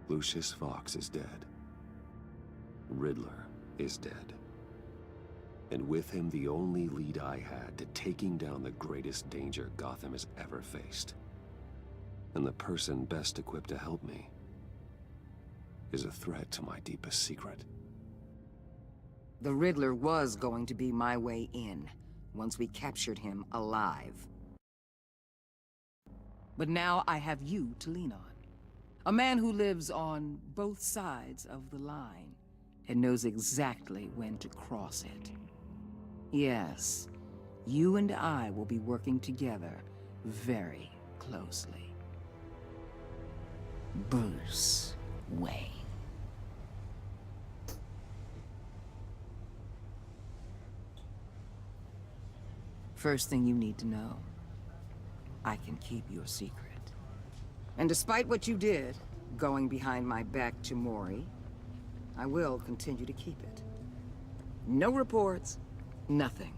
Lucius Fox is dead. Riddler is dead. And with him, the only lead I had to taking down the greatest danger Gotham has ever faced. And the person best equipped to help me is a threat to my deepest secret. The Riddler was going to be my way in, once we captured him alive. But now I have you to lean on. A man who lives on both sides of the line and knows exactly when to cross it. Yes, you and I will be working together very closely. Bruce Wayne. First thing you need to know, I can keep your secret. And despite what you did, going behind my back to Mori, I will continue to keep it. No reports, nothing.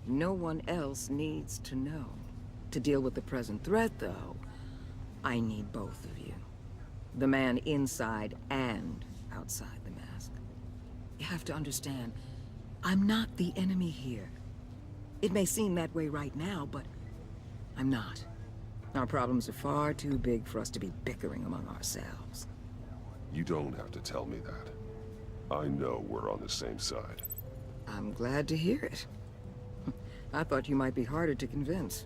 No one else needs to know. To deal with the present threat, though, I need both of you. The man inside and outside the mask. You have to understand, I'm not the enemy here. It may seem that way right now, but I'm not. Our problems are far too big for us to be bickering among ourselves. You don't have to tell me that. I know we're on the same side. I'm glad to hear it. I thought you might be harder to convince.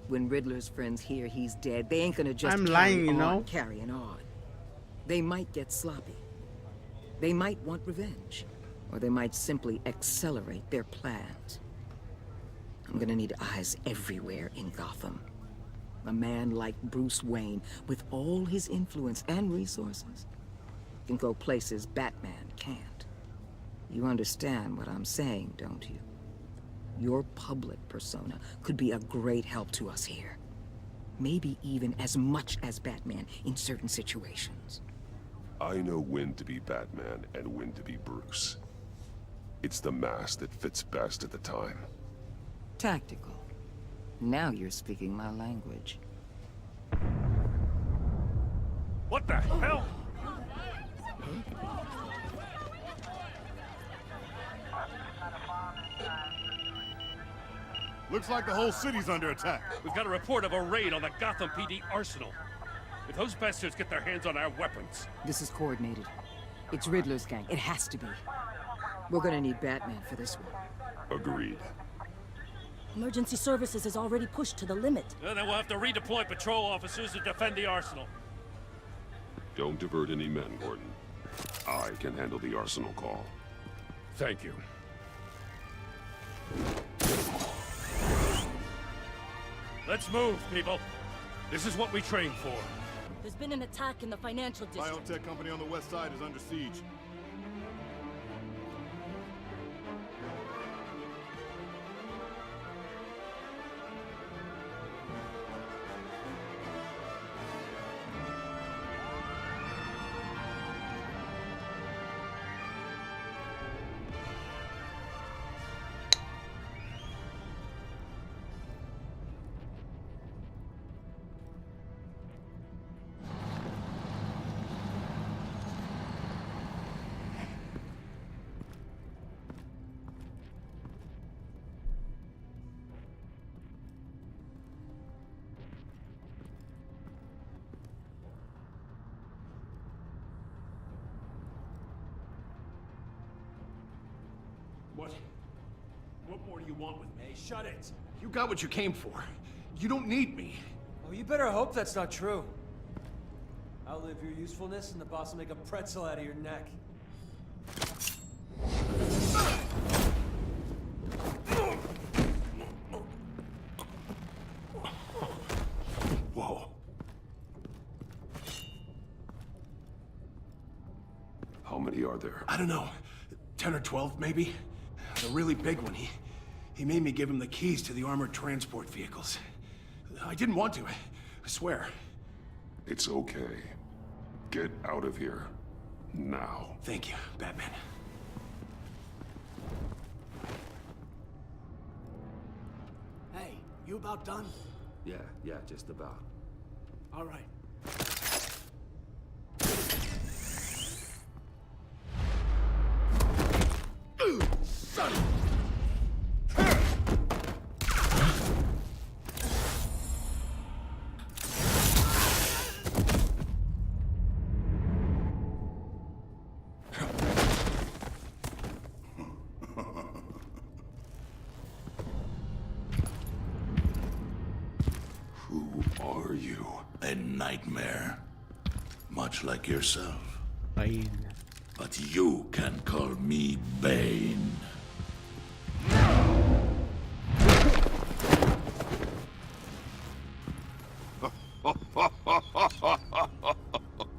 When Riddler's friends hear he's dead, they ain't gonna just carrying on. They might get sloppy. They might want revenge. Or they might simply accelerate their plans. I'm gonna need eyes everywhere in Gotham. A man like Bruce Wayne, with all his influence and resources, can go places Batman can't. You understand what I'm saying, don't you? Your public persona could be a great help to us here. Maybe even as much as Batman in certain situations. I know when to be Batman and when to be Bruce. It's the mask that fits best at the time. Tactical. Now you're speaking my language. What the hell? Looks like the whole city's under attack. We've got a report of a raid on the Gotham PD arsenal. If those bastards get their hands on our weapons... This is coordinated. It's Riddler's gang. It has to be. We're gonna need Batman for this one. Agreed. Emergency services is already pushed to the limit. Then we'll have to redeploy patrol officers to defend the arsenal. Don't divert any men, Gordon. I can handle the arsenal call. Thank you. Let's move, people. This is what we trained for. There's been an attack in the financial district. Biotech company on the west side is under siege. What more do you want with me? Shut it! You got what you came for. You don't need me. Oh, you better hope that's not true. Outlive your usefulness and the boss will make a pretzel out of your neck. Whoa. How many are there? I don't know. 10 or 12, maybe? The really big one, he made me give him the keys to the armored transport vehicles. I didn't want to, I swear. It's okay. Get out of here. Now. Thank you, Batman. Hey, you about done? Yeah, just about. All right. nightmare. Much like yourself. Bane. But you can call me Bane.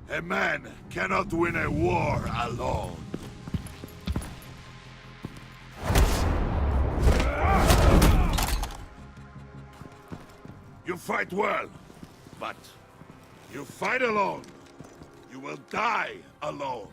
A man cannot win a war alone. You fight well, but you fight alone. You will die alone.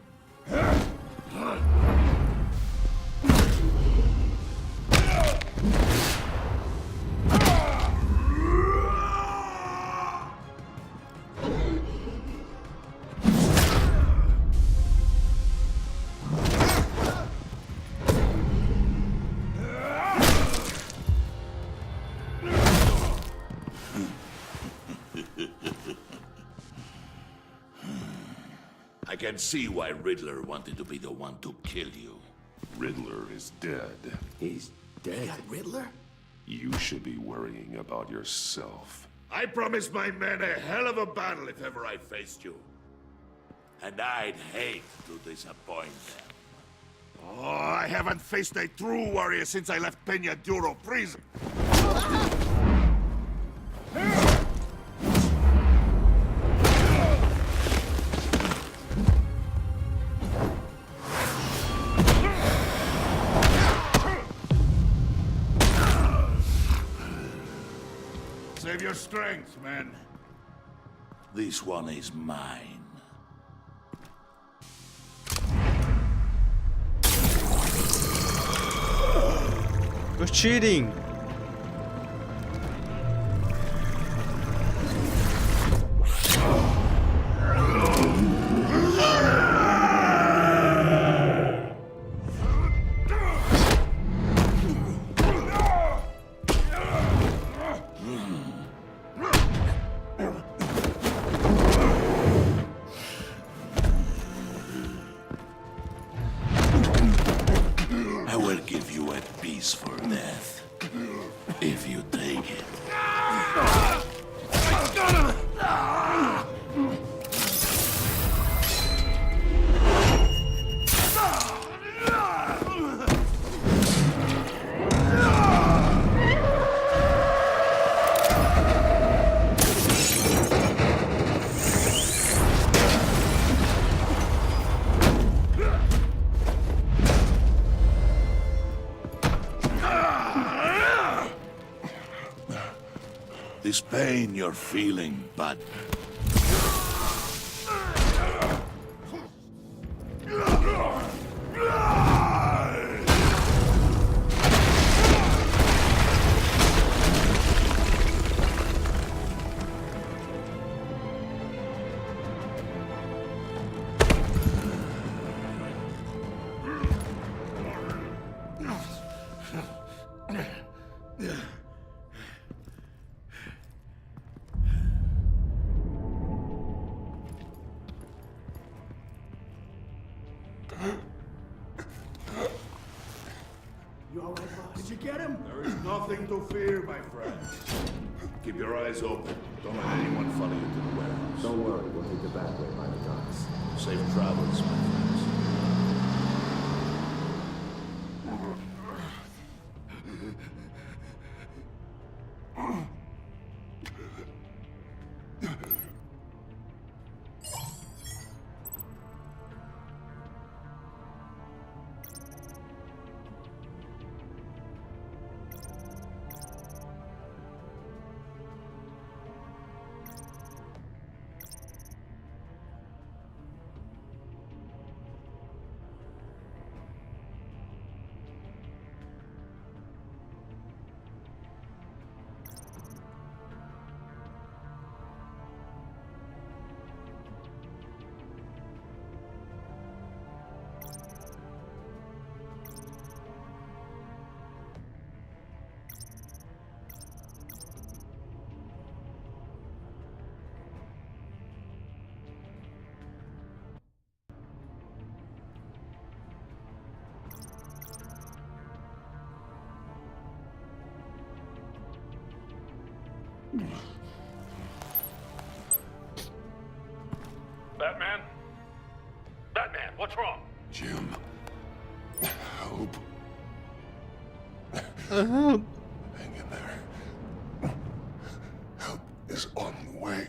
I can see why Riddler wanted to be the one to kill you. Riddler is dead. He's dead. Riddler? You should be worrying about yourself. I promised my men a hell of a battle if ever I faced you. And I'd hate to disappoint them. Oh, I haven't faced a true warrior since I left Peña Duro prison. Save your strength, man. This one is mine. You're cheating. I will give you a piece for death, if you take it. This pain you're feeling, bud. You all right, boss? Did you get him? There is nothing to fear, my friend. Keep your eyes open. Don't let anyone follow you to the warehouse. Don't worry, we'll meet the back way by the docks. Safe travels, my friends. What's wrong? Jim. Hope. Help. Hang in there. Help is on the way.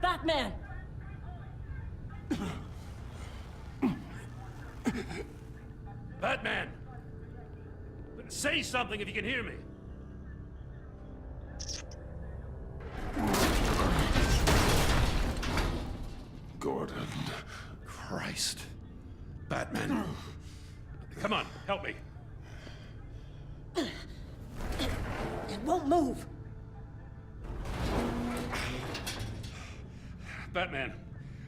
Batman! Batman! Say something if you can hear me. Gordon. Christ. Batman. Come on, help me. It won't move. Batman,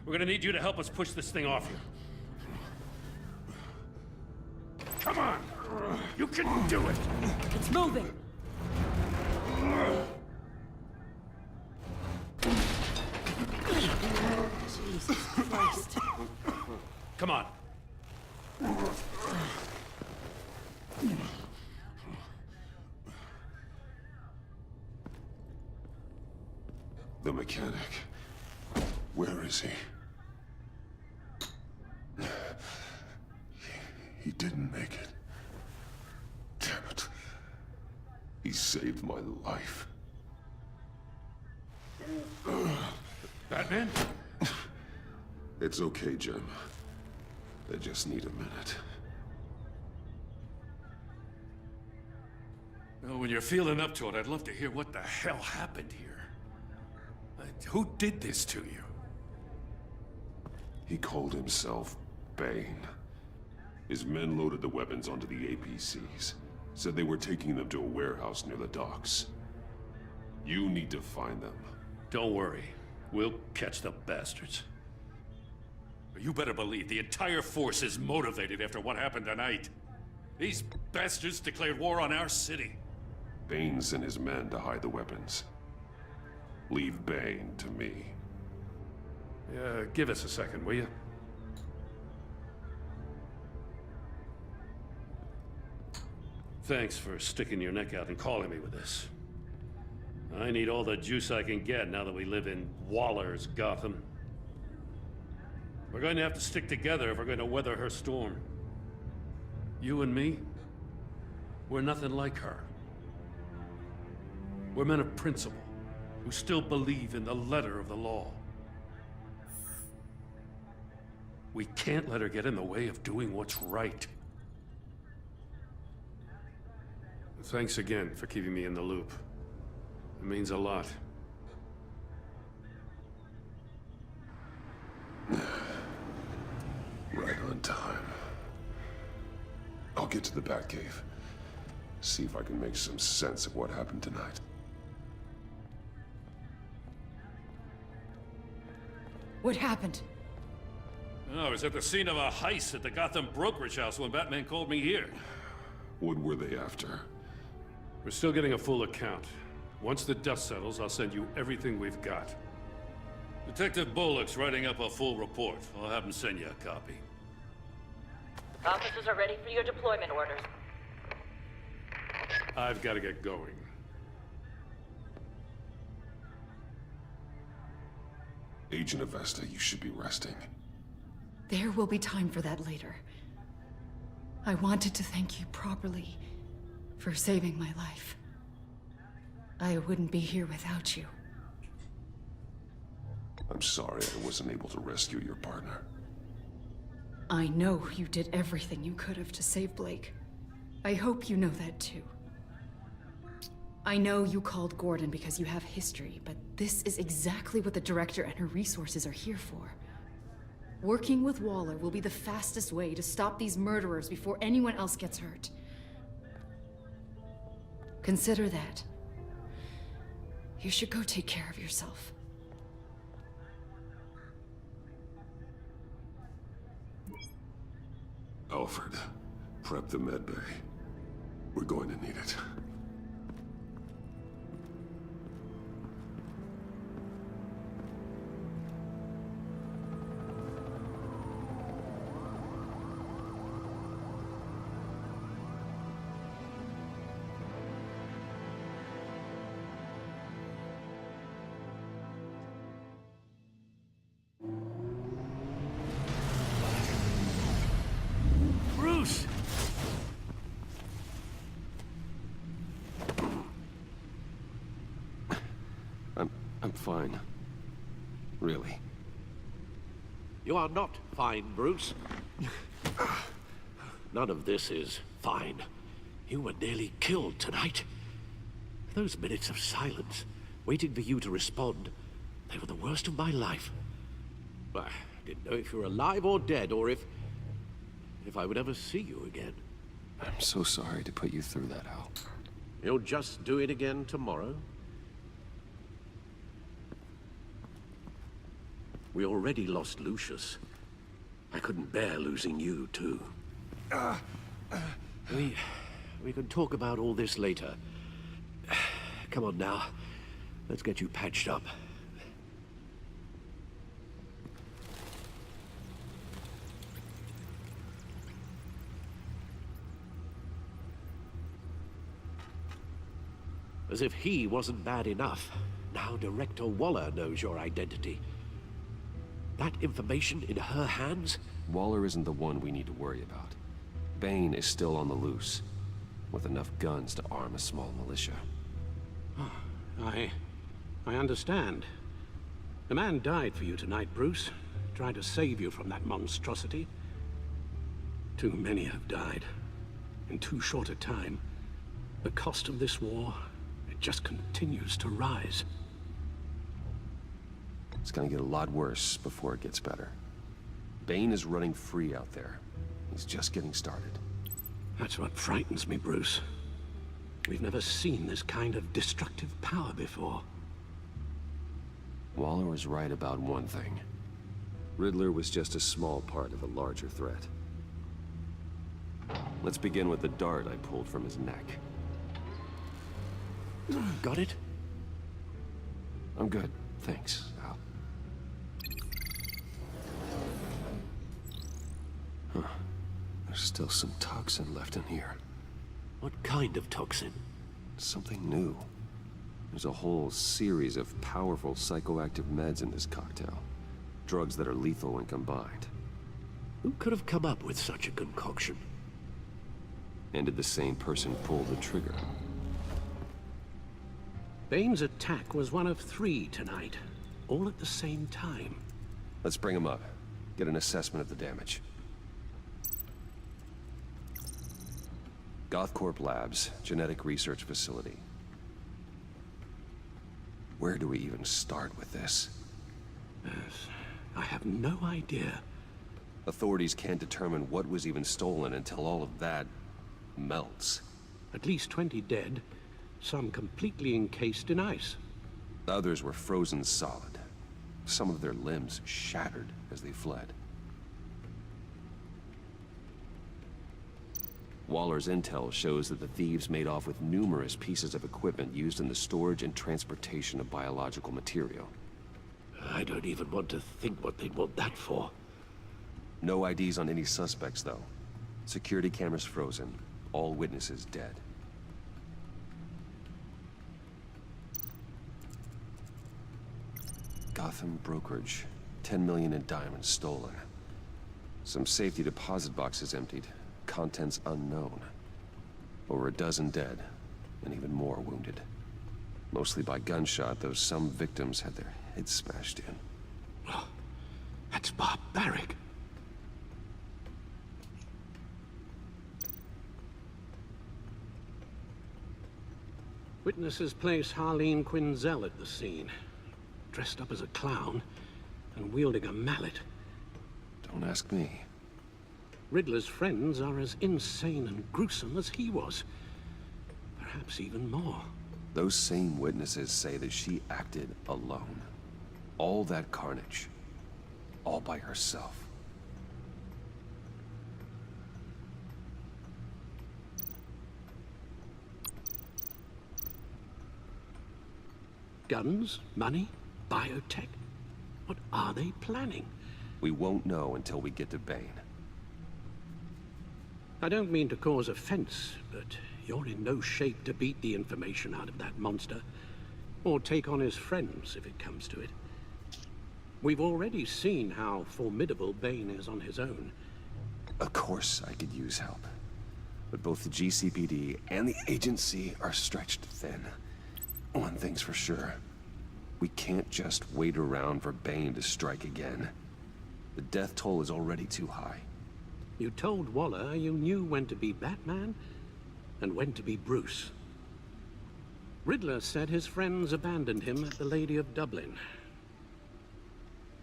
we're gonna need you to help us push this thing off you. Come on! You can do it! It's moving. Jesus Christ. Come on. The mechanic. Where is he? He didn't make it. Damn it. He saved my life. Batman? It's okay, Jim. I just need a minute. Well, when you're feeling up to it, I'd love to hear what the hell happened here. Who did this to you? He called himself Bane. His men loaded the weapons onto the APCs. Said they were taking them to a warehouse near the docks. You need to find them. Don't worry. We'll catch the bastards. But you better believe the entire force is motivated after what happened tonight. These bastards declared war on our city. Bane sent his men to hide the weapons. Leave Bane to me. Yeah, give us a second, will you? Thanks for sticking your neck out and calling me with this. I need all the juice I can get now that we live in Waller's Gotham. We're going to have to stick together if we're going to weather her storm. You and me, we're nothing like her. We're men of principle, who still believe in the letter of the law. We can't let her get in the way of doing what's right. Thanks again for keeping me in the loop. It means a lot. Right on time. I'll get to the Batcave. See if I can make some sense of what happened tonight. What happened? Oh, I was at the scene of a heist at the Gotham brokerage house when Batman called me here. What were they after? We're still getting a full account. Once the dust settles, I'll send you everything we've got. Detective Bullock's writing up a full report. I'll have him send you a copy. Officers are ready for your deployment orders. I've got to get going. Agent Avesta, you should be resting. There will be time for that later. I wanted to thank you properly for saving my life. I wouldn't be here without you. I'm sorry I wasn't able to rescue your partner. I know you did everything you could have to save Blake. I hope you know that too. I know you called Gordon because you have history, but this is exactly what the Director and her resources are here for. Working with Waller will be the fastest way to stop these murderers before anyone else gets hurt. Consider that. You should go take care of yourself. Alfred, prep the med bay. We're going to need it. fine. Really. You are not fine, Bruce. None of this is fine. You were nearly killed tonight. Those minutes of silence, waiting for you to respond, they were the worst of my life. I didn't know if you were alive or dead, or if I would ever see you again. I'm so sorry to put you through that, Al. You'll just do it again tomorrow? We already lost Lucius. I couldn't bear losing you, too. We can talk about all this later. Come on now. Let's get you patched up. As if he wasn't bad enough, now Director Waller knows your identity. That information in her hands? Waller isn't the one we need to worry about. Bane is still on the loose, with enough guns to arm a small militia. I understand. The man died for you tonight, Bruce. Tried to save you from that monstrosity. Too many have died. In too short a time. The cost of this war, it just continues to rise. It's gonna get a lot worse before it gets better. Bane is running free out there. He's just getting started. That's what frightens me, Bruce. We've never seen this kind of destructive power before. Waller was right about one thing. Riddler was just a small part of a larger threat. Let's begin with the dart I pulled from his neck. Got it? I'm good, thanks, Al. Huh. There's still some toxin left in here. What kind of toxin? Something new. There's a whole series of powerful psychoactive meds in this cocktail. Drugs that are lethal when combined. Who could have come up with such a concoction? And did the same person pull the trigger? Bane's attack was one of 3 tonight, all at the same time. Let's bring him up. Get an assessment of the damage. Gothcorp Labs, genetic research facility. Where do we even start with this? Yes, I have no idea. Authorities can't determine what was even stolen until all of that melts. At least 20 dead, some completely encased in ice. Others were frozen solid. Some of their limbs shattered as they fled. Waller's intel shows that the thieves made off with numerous pieces of equipment used in the storage and transportation of biological material. I don't even want to think what they'd want that for. No IDs on any suspects, though. Security cameras frozen. All witnesses dead. Gotham brokerage. 10 million in diamonds stolen. Some safety deposit boxes emptied. Contents unknown. Over a dozen dead, and even more wounded. Mostly by gunshot, though some victims had their heads smashed in. Oh, that's barbaric. Witnesses place Harleen Quinzel at the scene, dressed up as a clown and wielding a mallet. Don't ask me. Riddler's friends are as insane and gruesome as he was. Perhaps even more. Those same witnesses say that she acted alone. All that carnage. All by herself. Guns? Money? Biotech? What are they planning? We won't know until we get to Bane. I don't mean to cause offense, but you're in no shape to beat the information out of that monster. Or take on his friends, if it comes to it. We've already seen how formidable Bane is on his own. Of course I could use help. But both the GCPD and the agency are stretched thin. One thing's for sure. We can't just wait around for Bane to strike again. The death toll is already too high. You told Waller you knew when to be Batman and when to be Bruce. Riddler said his friends abandoned him at the Lady of Dublin.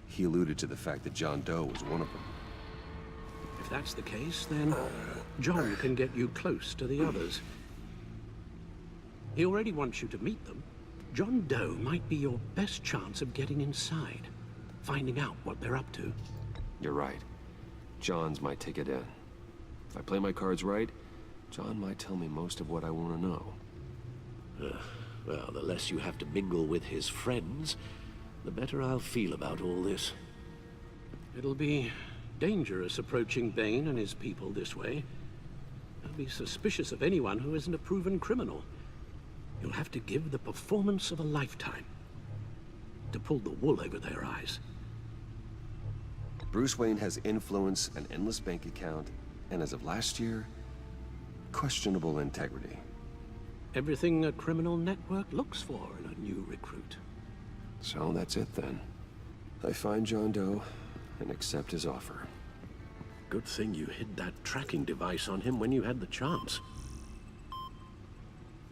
He alluded to the fact that John Doe was one of them. If that's the case, then John can get you close to the others. He already wants you to meet them. John Doe might be your best chance of getting inside, finding out what they're up to. You're right. John's my ticket in. If I play my cards right, John might tell me most of what I want to know. Well, the less you have to mingle with his friends, the better I'll feel about all this. It'll be dangerous approaching Bane and his people this way. They'll be suspicious of anyone who isn't a proven criminal. You'll have to give the performance of a lifetime to pull the wool over their eyes. Bruce Wayne has influence, an endless bank account, and as of last year, questionable integrity. Everything a criminal network looks for in a new recruit. So that's it then. I find John Doe and accept his offer. Good thing you hid that tracking device on him when you had the chance.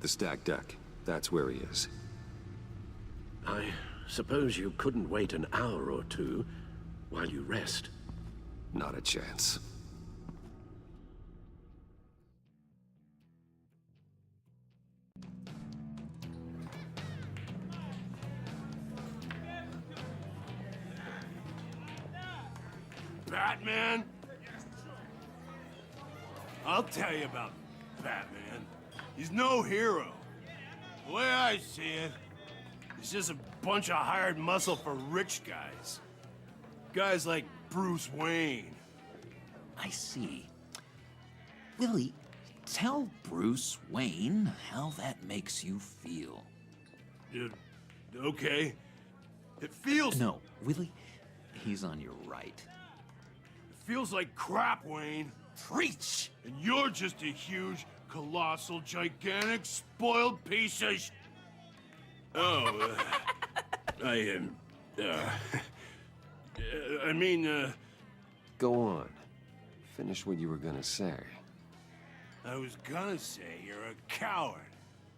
The stacked deck, that's where he is. I suppose you couldn't wait an hour or two while you rest. Not a chance. Batman? I'll tell you about Batman. He's no hero. The way I see it, he's just a bunch of hired muscle for rich guys. Guys like Bruce Wayne. I see. Willie, tell Bruce Wayne how that makes you feel. Okay. It feels... No, Willie, he's on your right. It feels like crap, Wayne. Preach! And you're just a huge, colossal, gigantic, spoiled piece of Oh, I mean, Go on. Finish what you were gonna say. I was gonna say you're a coward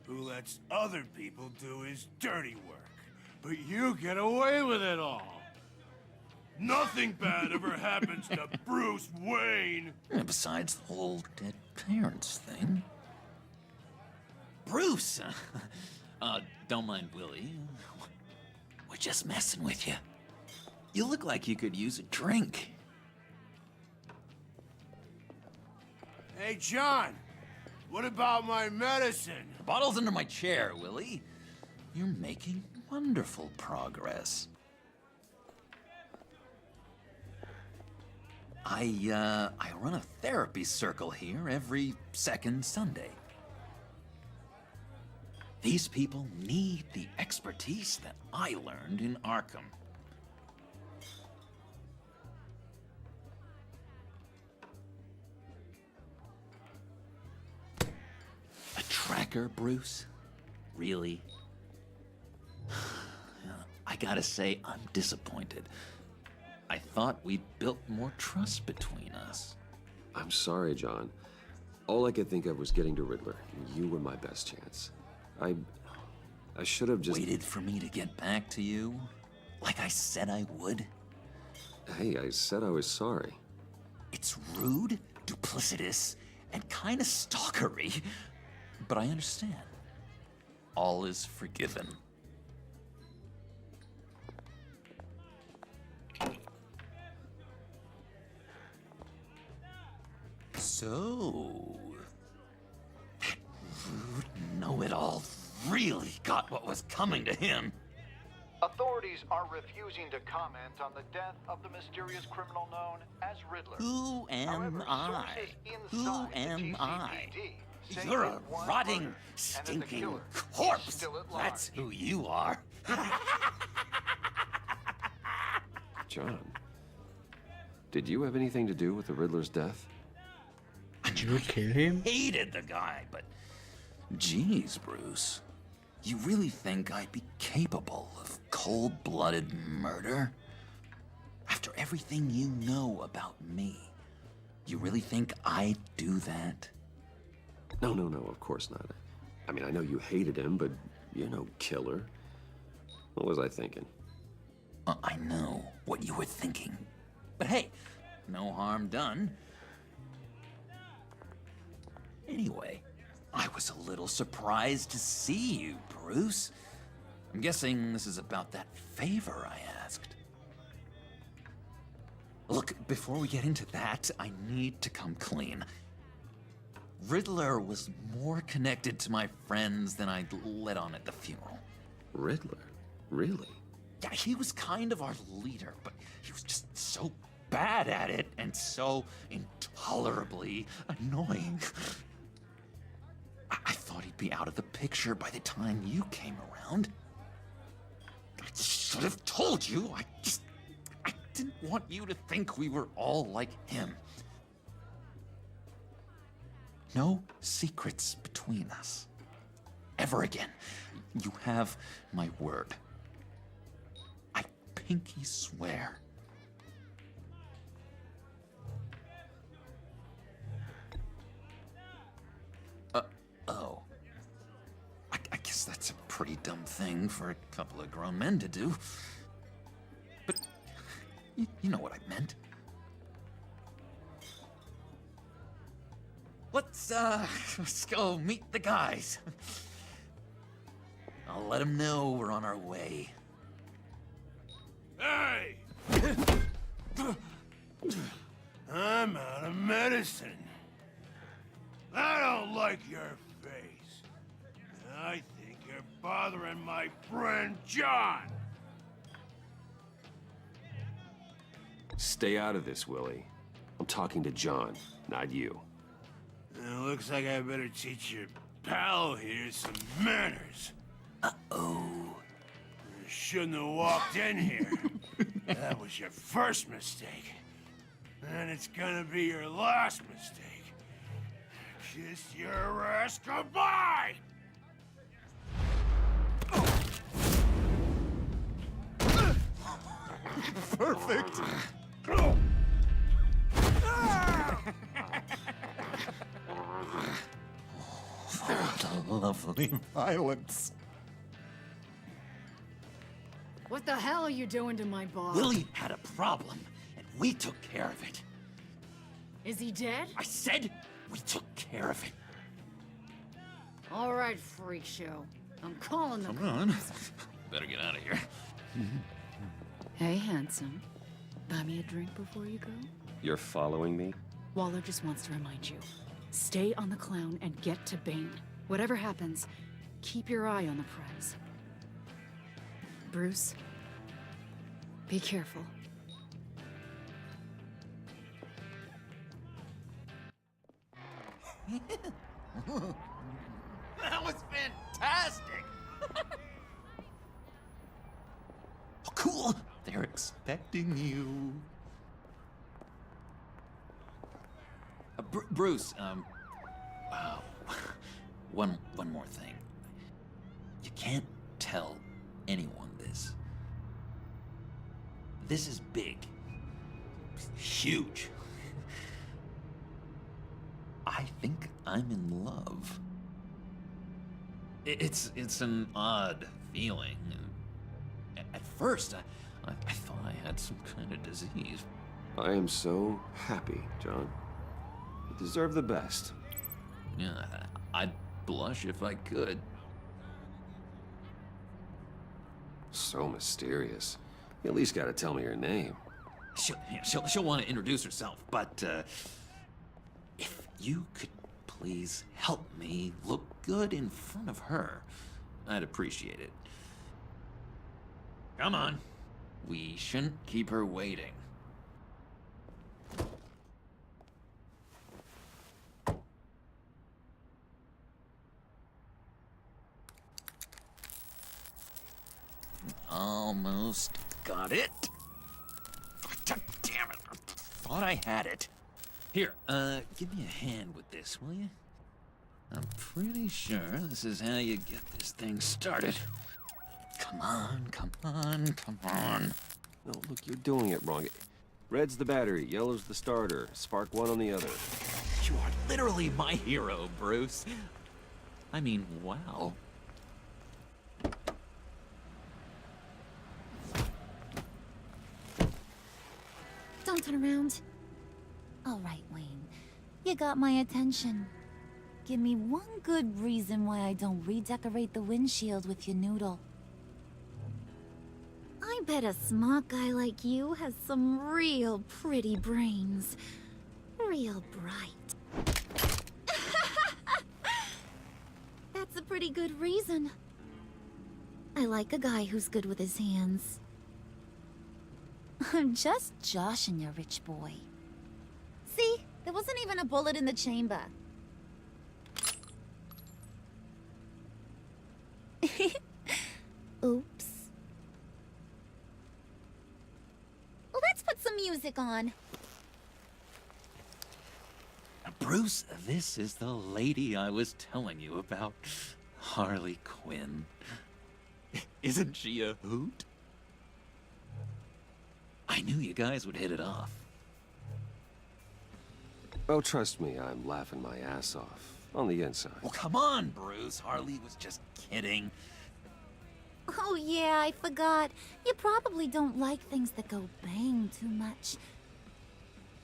who lets other people do his dirty work. But you get away with it all. Nothing bad ever happens to Bruce Wayne. And besides the whole dead parents thing. Bruce! Don't mind Willie. We're just messing with you. You look like you could use a drink. Hey, John. What about my medicine? The bottle's under my chair, Willie. You're making wonderful progress. I run a therapy circle here every second Sunday. These people need the expertise that I learned in Arkham. A tracker, Bruce? Really? I gotta say, I'm disappointed. I thought we'd built more trust between us. I'm sorry, John. All I could think of was getting to Riddler. You were my best chance. I should have just... Waited for me to get back to you? Like I said I would? Hey, I said I was sorry. It's rude, duplicitous, and kind of stalkery. But I understand. All is forgiven. So... that rude know-it-all really got what was coming to him. Authorities are refusing to comment on the death of the mysterious criminal known as Riddler. Who am I? Who am I? You're a rotting, stinking corpse. That's who you are. John, did you have anything to do with the Riddler's death? Did you kill him? Hated the guy, but geez, Bruce. You really think I'd be capable of cold-blooded murder? After everything you know about me, you really think I'd do that? No, of course not. I mean, I know you hated him, but you're no killer. What was I thinking? I know what you were thinking. But hey, no harm done. Anyway, I was a little surprised to see you, Bruce. I'm guessing this is about that favor I asked. Look, before we get into that, I need to come clean. Riddler was more connected to my friends than I'd let on at the funeral. Riddler? Really? Yeah, he was kind of our leader, but he was just so bad at it and so intolerably annoying. I thought he'd be out of the picture by the time you came around. I should have told you. I didn't want you to think we were all like him. No secrets between us. Ever again. You have my word. I pinky swear. Oh. I guess that's a pretty dumb thing for a couple of grown men to do. But you know what I meant. Let's go meet the guys. I'll let them know we're on our way. Hey! I'm out of medicine. I don't like your face. I think you're bothering my friend John. Stay out of this, Willie. I'm talking to John, not you. It looks like I better teach your pal here some manners. Uh-oh. You shouldn't have walked in here. That was your first mistake. And it's gonna be your last mistake. Kiss your ass goodbye! Perfect! What a lovely violence. What the hell are you doing to my boss? Willie had a problem, and we took care of it. Is he dead? I said we took care of it. All right, freak show. I'm calling the Come on. Better get out of here. Hey, handsome. Buy me a drink before you go? You're following me? Waller just wants to remind you. Stay on the clown and get to Bane. Whatever happens, keep your eye on the prize. Bruce, be careful. That was fantastic! Oh, cool! They're expecting you. Bruce, wow. One more thing. You can't tell anyone this. This is big. Huge. I think I'm in love. It's an odd feeling. At first, I thought I had some kind of disease. I am so happy, John. You deserve the best. Yeah, I'd blush if I could. So mysterious. You at least gotta tell me your name. She'll want to introduce herself, but if you could please help me look good in front of her, I'd appreciate it. Come on. We shouldn't keep her waiting. Almost got it. Damn it. I thought I had it. Here, give me a hand with this, will you? I'm pretty sure this is how you get this thing started. Come on, come on, come on. No, look, you're doing it wrong. Red's the battery, yellow's the starter. Spark one on the other. You are literally my hero, Bruce. I mean, wow. Don't turn around. All right, Wayne. You got my attention. Give me one good reason why I don't redecorate the windshield with your noodle. I bet a smart guy like you has some real pretty brains. Real bright. That's a pretty good reason. I like a guy who's good with his hands. I'm just joshing you, rich boy. See? There wasn't even a bullet in the chamber. Oops. Well, let's put some music on. Bruce, this is the lady I was telling you about. Harley Quinn. Isn't she a hoot? I knew you guys would hit it off. Oh, trust me, I'm laughing my ass off. On the inside. Well, come on, Bruce. Harley was just kidding. Oh yeah, I forgot. You probably don't like things that go bang too much.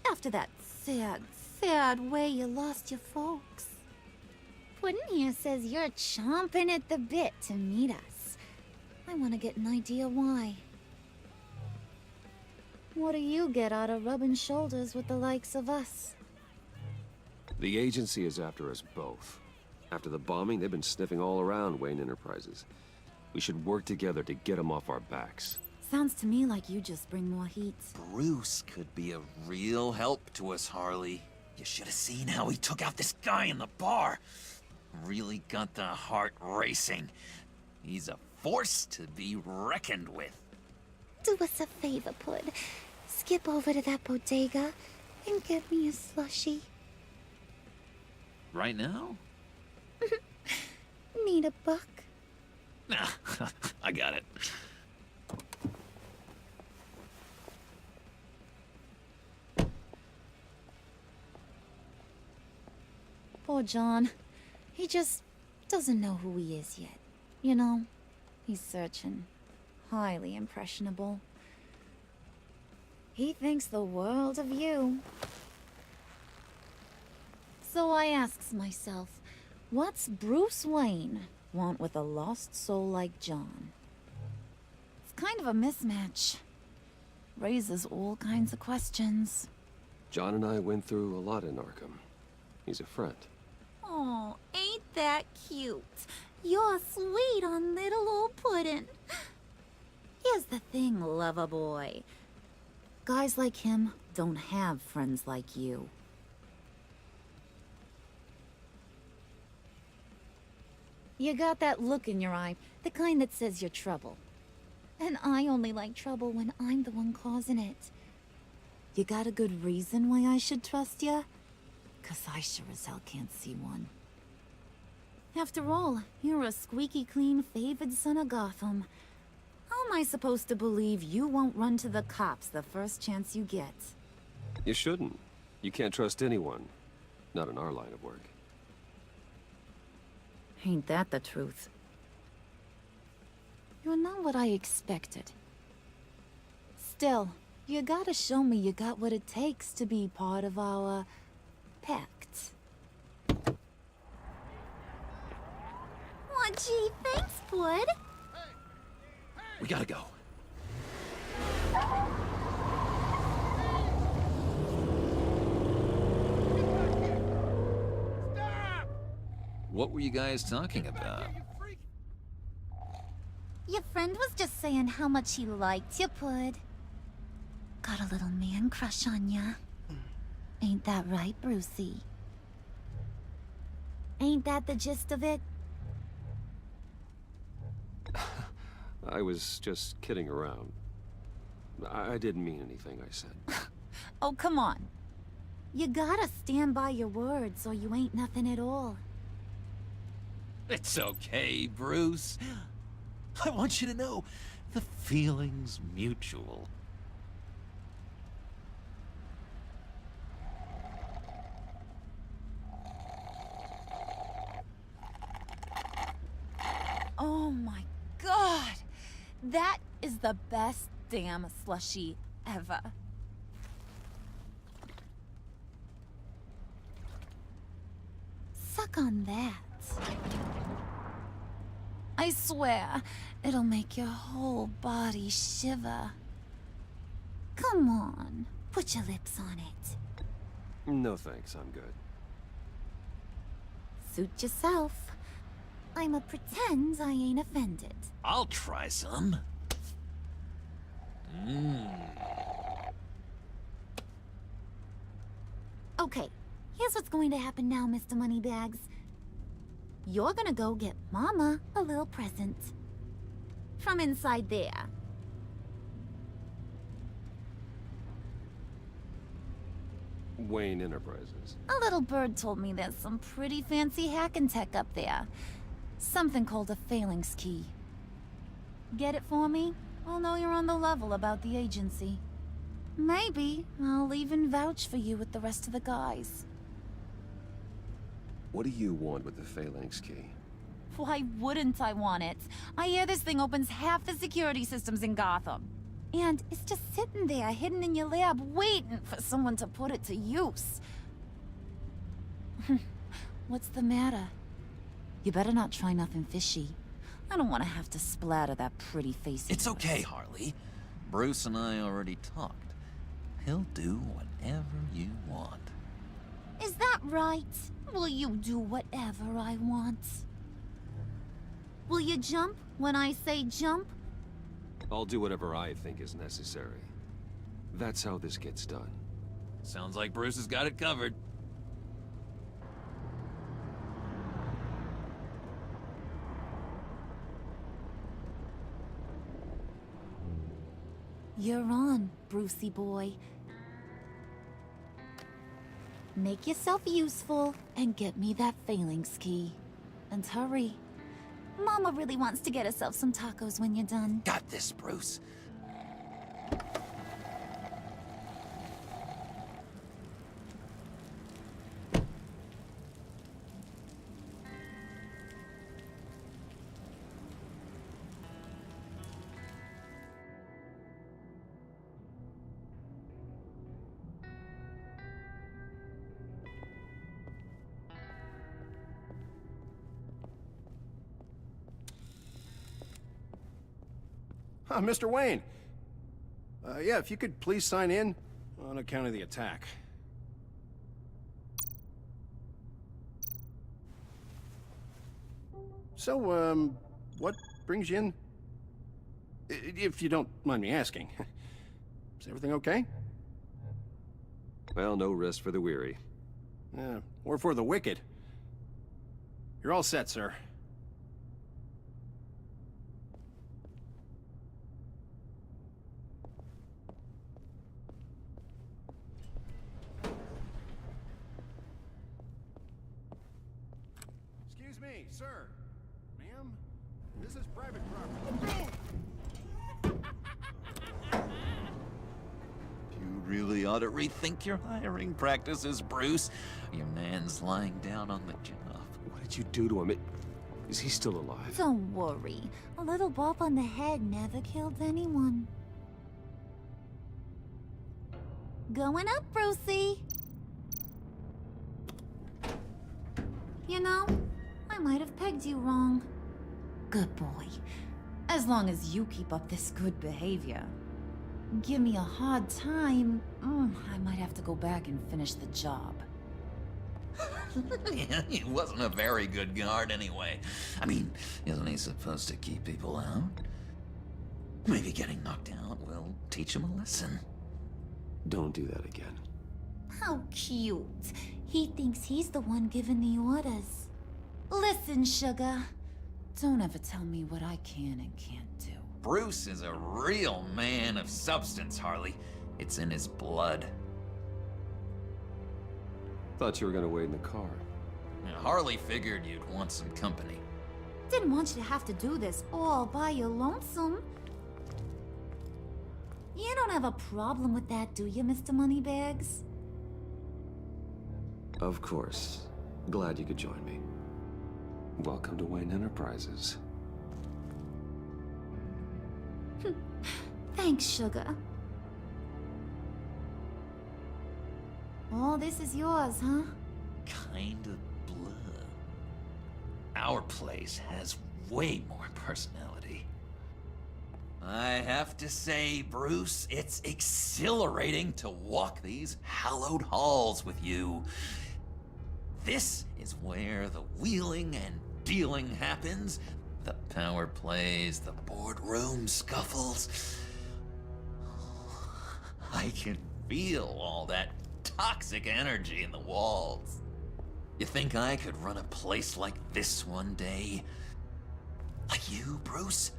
After that sad way you lost your folks. Puddin' here says you're chomping at the bit to meet us. I want to get an idea why. What do you get out of rubbing shoulders with the likes of us? The agency is after us both. After the bombing, they've been sniffing all around Wayne Enterprises. We should work together to get them off our backs. Sounds to me like you just bring more heat. Bruce could be a real help to us, Harley. You should have seen how he took out this guy in the bar. Really got the heart racing. He's a force to be reckoned with. Do us a favor, Pud. Skip over to that bodega and get me a slushie. Right now? Need a buck? Nah, I got it. Poor John. He just doesn't know who he is yet. You know, he's searching. Highly impressionable. He thinks the world of you. So I asks myself, what's Bruce Wayne want with a lost soul like John? It's kind of a mismatch. Raises all kinds of questions. John and I went through a lot in Arkham. He's a friend. Oh, ain't that cute? You're sweet on little old Puddin'. Here's the thing, lover boy. Guys like him don't have friends like you. You got that look in your eye, the kind that says you're trouble. And I only like trouble when I'm the one causing it. You got a good reason why I should trust you? 'Cause I sure as hell can't see one. After all, you're a squeaky clean favored son of Gotham. How am I supposed to believe you won't run to the cops the first chance you get? You shouldn't. You can't trust anyone. Not in our line of work. Ain't that the truth? You're not what I expected. Still, you gotta show me you got what it takes to be part of our pact. Aw, gee, thanks, Bud. We gotta go. What were you guys talking about? Your friend was just saying how much he liked you, Pud. Got a little man crush on ya. Ain't that right, Brucey? Ain't that the gist of it? I was just kidding around. I didn't mean anything I said. Oh, come on. You gotta stand by your words or you ain't nothing at all. It's okay, Bruce. I want you to know the feeling's mutual. Oh my god! That is the best damn slushie ever. Suck on that. I swear, it'll make your whole body shiver. Come on, put your lips on it. No thanks, I'm good. Suit yourself. I'ma pretend I ain't offended. I'll try some. Okay, here's what's going to happen now, Mr. Moneybags. You're gonna go get Mama a little present. From inside there. Wayne Enterprises. A little bird told me there's some pretty fancy hacking tech up there. Something called a phalanx key. Get it for me? I'll know you're on the level about the agency. Maybe I'll even vouch for you with the rest of the guys. What do you want with the phalanx key? Why wouldn't I want it? I hear this thing opens half the security systems in Gotham. And it's just sitting there, hidden in your lab, waiting for someone to put it to use. What's the matter? You better not try nothing fishy. I don't want to have to splatter that pretty face. It's okay, Harley. Bruce and I already talked. He'll do whatever you want. Is that right? Will you do whatever I want? Will you jump when I say jump? I'll do whatever I think is necessary. That's how this gets done. Sounds like Bruce has got it covered. You're on, Brucey boy. Make yourself useful and get me that phalanx key. And hurry. Mama really wants to get herself some tacos when you're done. Got this, Bruce. Mr. Wayne. Yeah, if you could please sign in on account of the attack. So, what brings you in? If you don't mind me asking. Is everything okay? Well, no rest for the weary. Or for the wicked. You're all set, sir. Excuse me, sir. Ma'am, this is private property. You really ought to rethink your hiring practices, Bruce. Your man's lying down on the job. What did you do to him? Is he still alive? Don't worry. A little bop on the head never killed anyone. Going up, Brucey. You know, I might have pegged you wrong. Good boy. As long as you keep up this good behavior. Give me a hard time, I might have to go back and finish the job. He wasn't a very good guard anyway. I mean, isn't he supposed to keep people out? Maybe getting knocked out will teach him a lesson. Don't do that again. How cute. He thinks he's the one giving the orders. Listen, sugar. Don't ever tell me what I can and can't do. Bruce is a real man of substance, Harley. It's in his blood. Thought you were gonna wait in the car. Harley figured you'd want some company. Didn't want you to have to do this all by your lonesome. You don't have a problem with that, do you, Mr. Moneybags? Of course. Glad you could join me. Welcome to Wayne Enterprises. Thanks, sugar. All this is yours, huh? Kind of blur. Our place has way more personality. I have to say, Bruce, it's exhilarating to walk these hallowed halls with you. This is where the wheeling and dealing happens. The power plays, the boardroom scuffles. I can feel all that toxic energy in the walls. You think I could run a place like this one day? Like you, Bruce?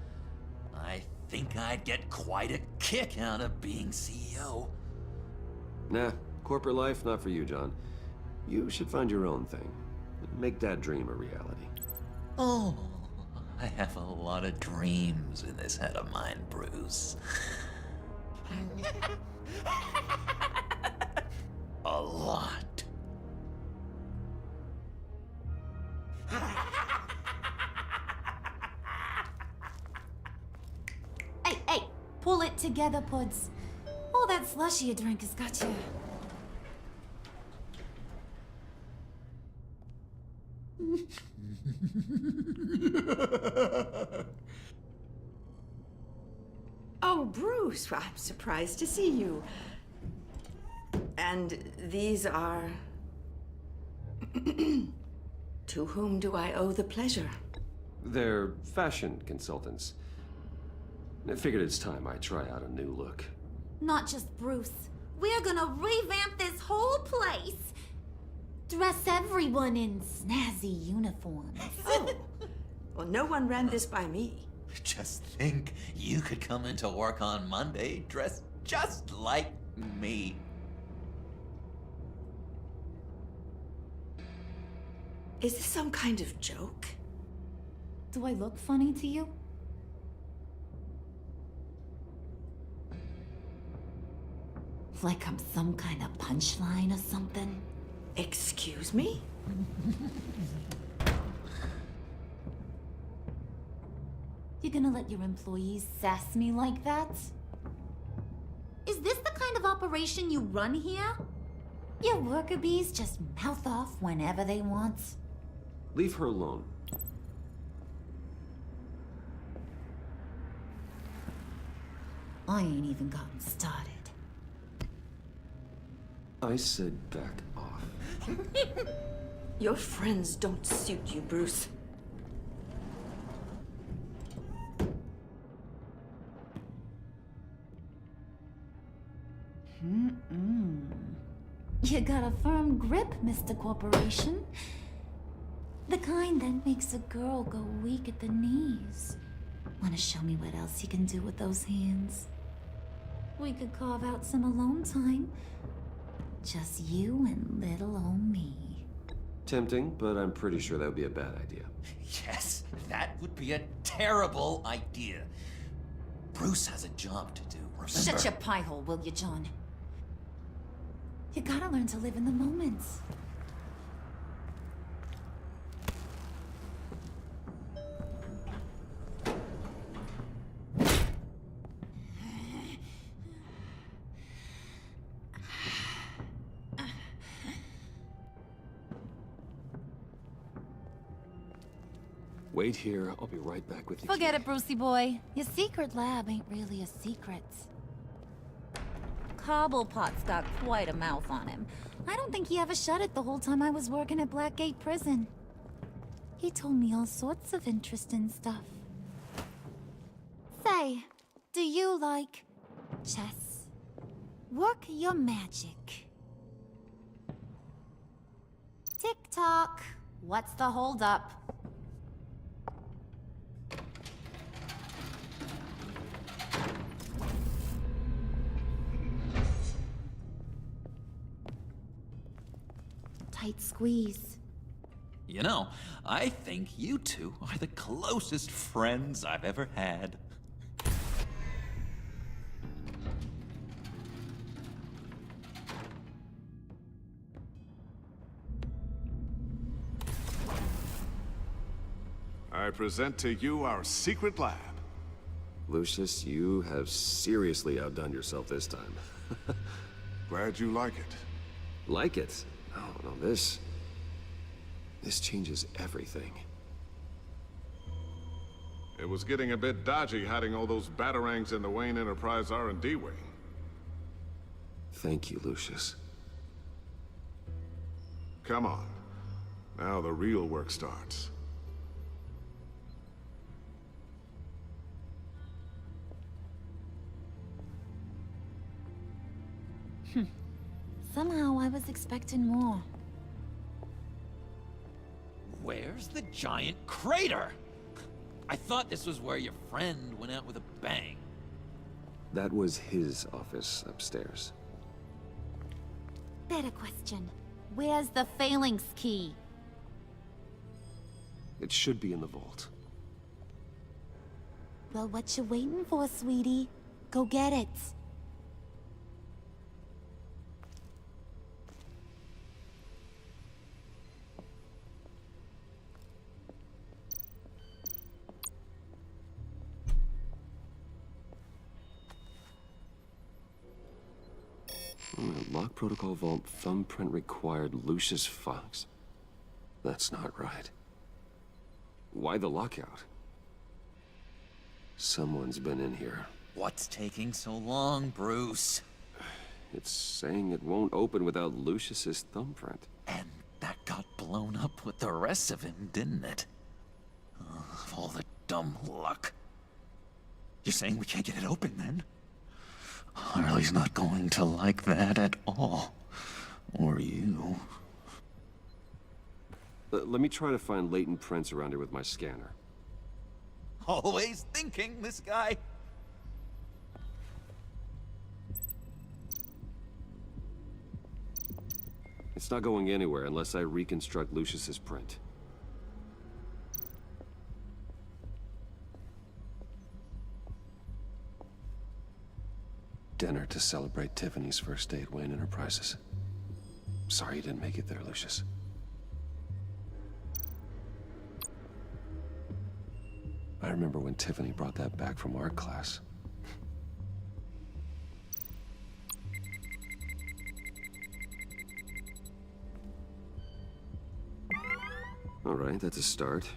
I think I'd get quite a kick out of being CEO. Nah, corporate life, not for you, John. You should find your own thing. Make that dream a reality. Oh, I have a lot of dreams in this head of mine, Bruce. A lot. Hey, pull it together, Puds. All that slushy you drink has got you. Oh, Bruce, I'm surprised to see you. And these are... To whom do I owe the pleasure? They're fashion consultants. I figured it's time I try out a new look. Not just Bruce. We're gonna revamp this whole place. Dress everyone in snazzy uniforms. Oh, well, no one ran this by me. Just think, you could come into work on Monday dressed just like me. Is this some kind of joke? Do I look funny to you? Like I'm some kind of punchline or something? Excuse me? You gonna let your employees sass me like that? Is this the kind of operation you run here? Your worker bees just mouth off whenever they want. Leave her alone. I ain't even gotten started. I said back off. Your friends don't suit you, Bruce. You got a firm grip, Mr. Corporation. The kind that makes a girl go weak at the knees. Wanna show me what else you can do with those hands? We could carve out some alone time. Just you and little old me. Tempting, but I'm pretty sure that would be a bad idea. Yes, that would be a terrible idea. Bruce has a job to do, remember? Shut your pie hole, will you, John? You gotta learn to live in the moment. Wait here, I'll be right back with you. Forget it, Brucey boy. Your secret lab ain't really a secret. Cobblepot's got quite a mouth on him. I don't think he ever shut it the whole time I was working at Blackgate Prison. He told me all sorts of interesting stuff. Say, do you like chess? Work your magic. Tick-tock. What's the holdup? Tight squeeze. You know, I think you two are the closest friends I've ever had. I present to you our secret lab. Lucius, you have seriously outdone yourself this time. Glad you like it. Like it? Oh, no, this changes everything. It was getting a bit dodgy hiding all those batarangs in the Wayne Enterprise R&D wing. Thank you, Lucius. Come on. Now the real work starts. Somehow I was expecting more. Where's the giant crater? I thought this was where your friend went out with a bang. That was his office upstairs. Better question. Where's the phalanx key? It should be in the vault. Well, what you waiting for, sweetie? Go get it. Lock protocol vault thumbprint required Lucius Fox. That's not right. Why the lockout? Someone's been in here. What's taking so long, Bruce? It's saying it won't open without Lucius's thumbprint. And that got blown up with the rest of him, didn't it? All the dumb luck. You're saying we can't get it open, then? Harley's not going to like that at all. Or you. Let me try to find latent prints around here with my scanner. Always thinking, this guy. It's not going anywhere unless I reconstruct Lucius's print. Dinner to celebrate Tiffany's first day at Wayne Enterprises. Sorry you didn't make it there, Lucius. I remember when Tiffany brought that back from art class. All right, that's a start.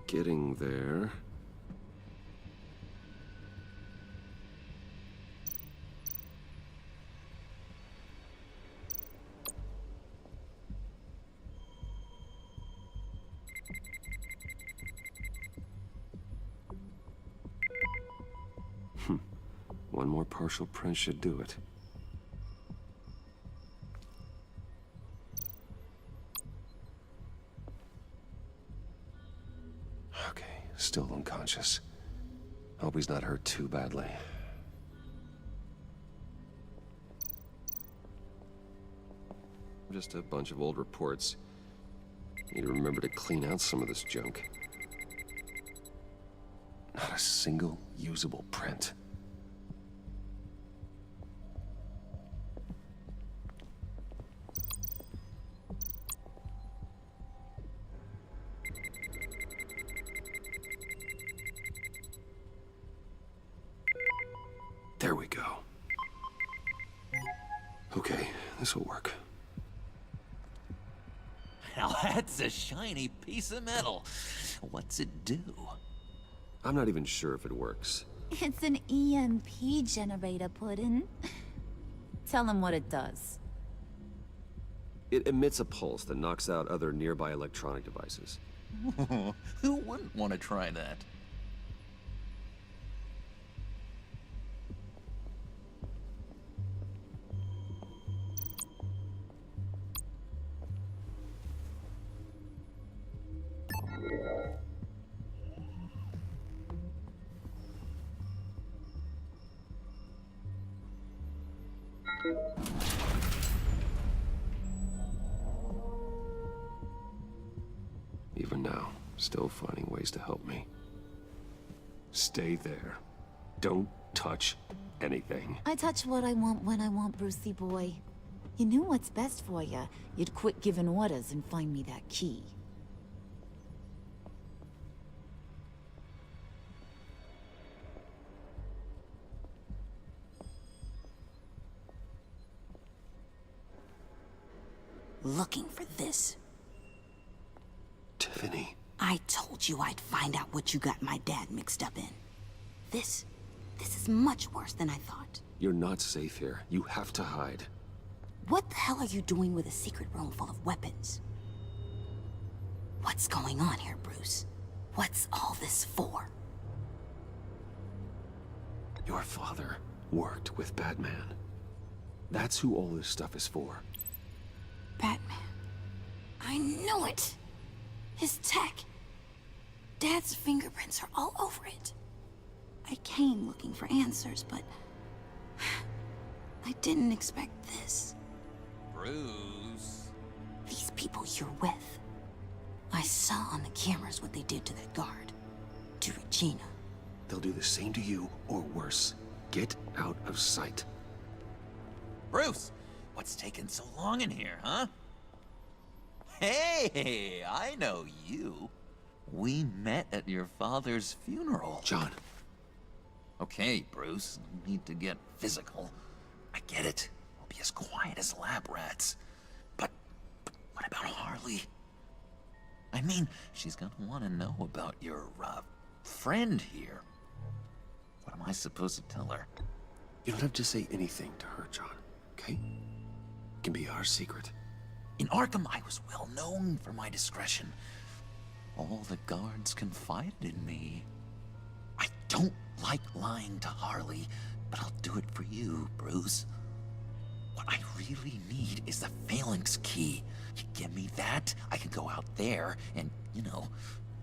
Getting there. One more partial print should do it. Okay, still unconscious. Hope he's not hurt too badly. Just a bunch of old reports. Need to remember to clean out some of this junk. Not a single usable print. There we go. Okay, this will work. Now that's a shiny piece of metal. What's it do? I'm not even sure if it works. It's an EMP generator, Puddin'. Tell him what it does. It emits a pulse that knocks out other nearby electronic devices. Who wouldn't want to try that? Even now, still finding ways to help me. Stay there. Don't touch anything. I touch what I want when I want, Brucey boy. You knew what's best for you. You'd quit giving orders and find me that key. Looking for this. Tiffany. I told you I'd find out what you got my dad mixed up in. This is much worse than I thought. You're not safe here. You have to hide. What the hell are you doing with a secret room full of weapons? What's going on here, Bruce? What's all this for? Your father worked with Batman. That's who all this stuff is for. Batman. I knew it! His tech. Dad's fingerprints are all over it. I came looking for answers, but I didn't expect this. Bruce. These people you're with. I saw on the cameras what they did to that guard. To Regina. They'll do the same to you, or worse. Get out of sight. Bruce, what's taking so long in here, huh? Hey, I know you. We met at your father's funeral. John. Okay, Bruce, no need to get physical. I get it. We'll be as quiet as lab rats. But what about Harley? I mean, she's gonna want to know about your, friend here. What am I supposed to tell her? You don't have to say anything to her, John, okay? It can be our secret. In Arkham, I was well known for my discretion. All the guards confided in me. I don't like lying to Harley, but I'll do it for you, Bruce. What I really need is the Phalanx key. You give me that, I can go out there and, you know,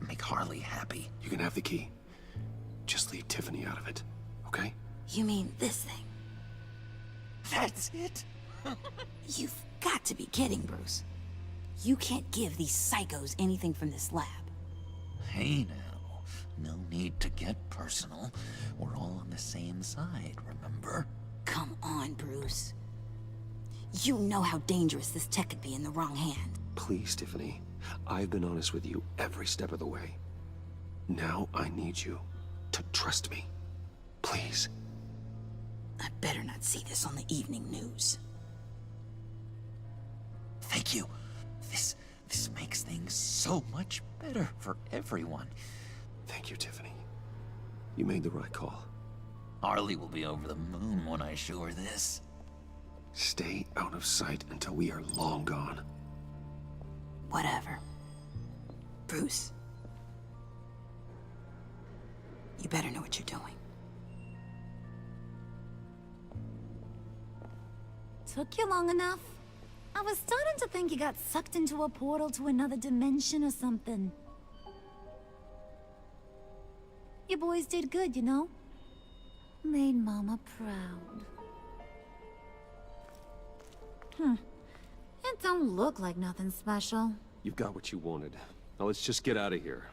make Harley happy. You can have the key. Just leave Tiffany out of it, okay? You mean this thing? That's it? You've got to be kidding, Bruce. You can't give these psychos anything from this lab. Hey now, no need to get personal. We're all on the same side, remember? Come on, Bruce. You know how dangerous this tech could be in the wrong hand. Please, Tiffany. I've been honest with you every step of the way. Now I need you to trust me. Please. I better not see this on the evening news. Thank you. This makes things so much better for everyone. Thank you, Tiffany. You made the right call. Harley will be over the moon when I show her this. Stay out of sight until we are long gone. Whatever. Bruce. You better know what you're doing. Took you long enough? I was starting to think you got sucked into a portal to another dimension or something. You boys did good, you know? Made Mama proud. It don't look like nothing special. You've got what you wanted. Now let's just get out of here.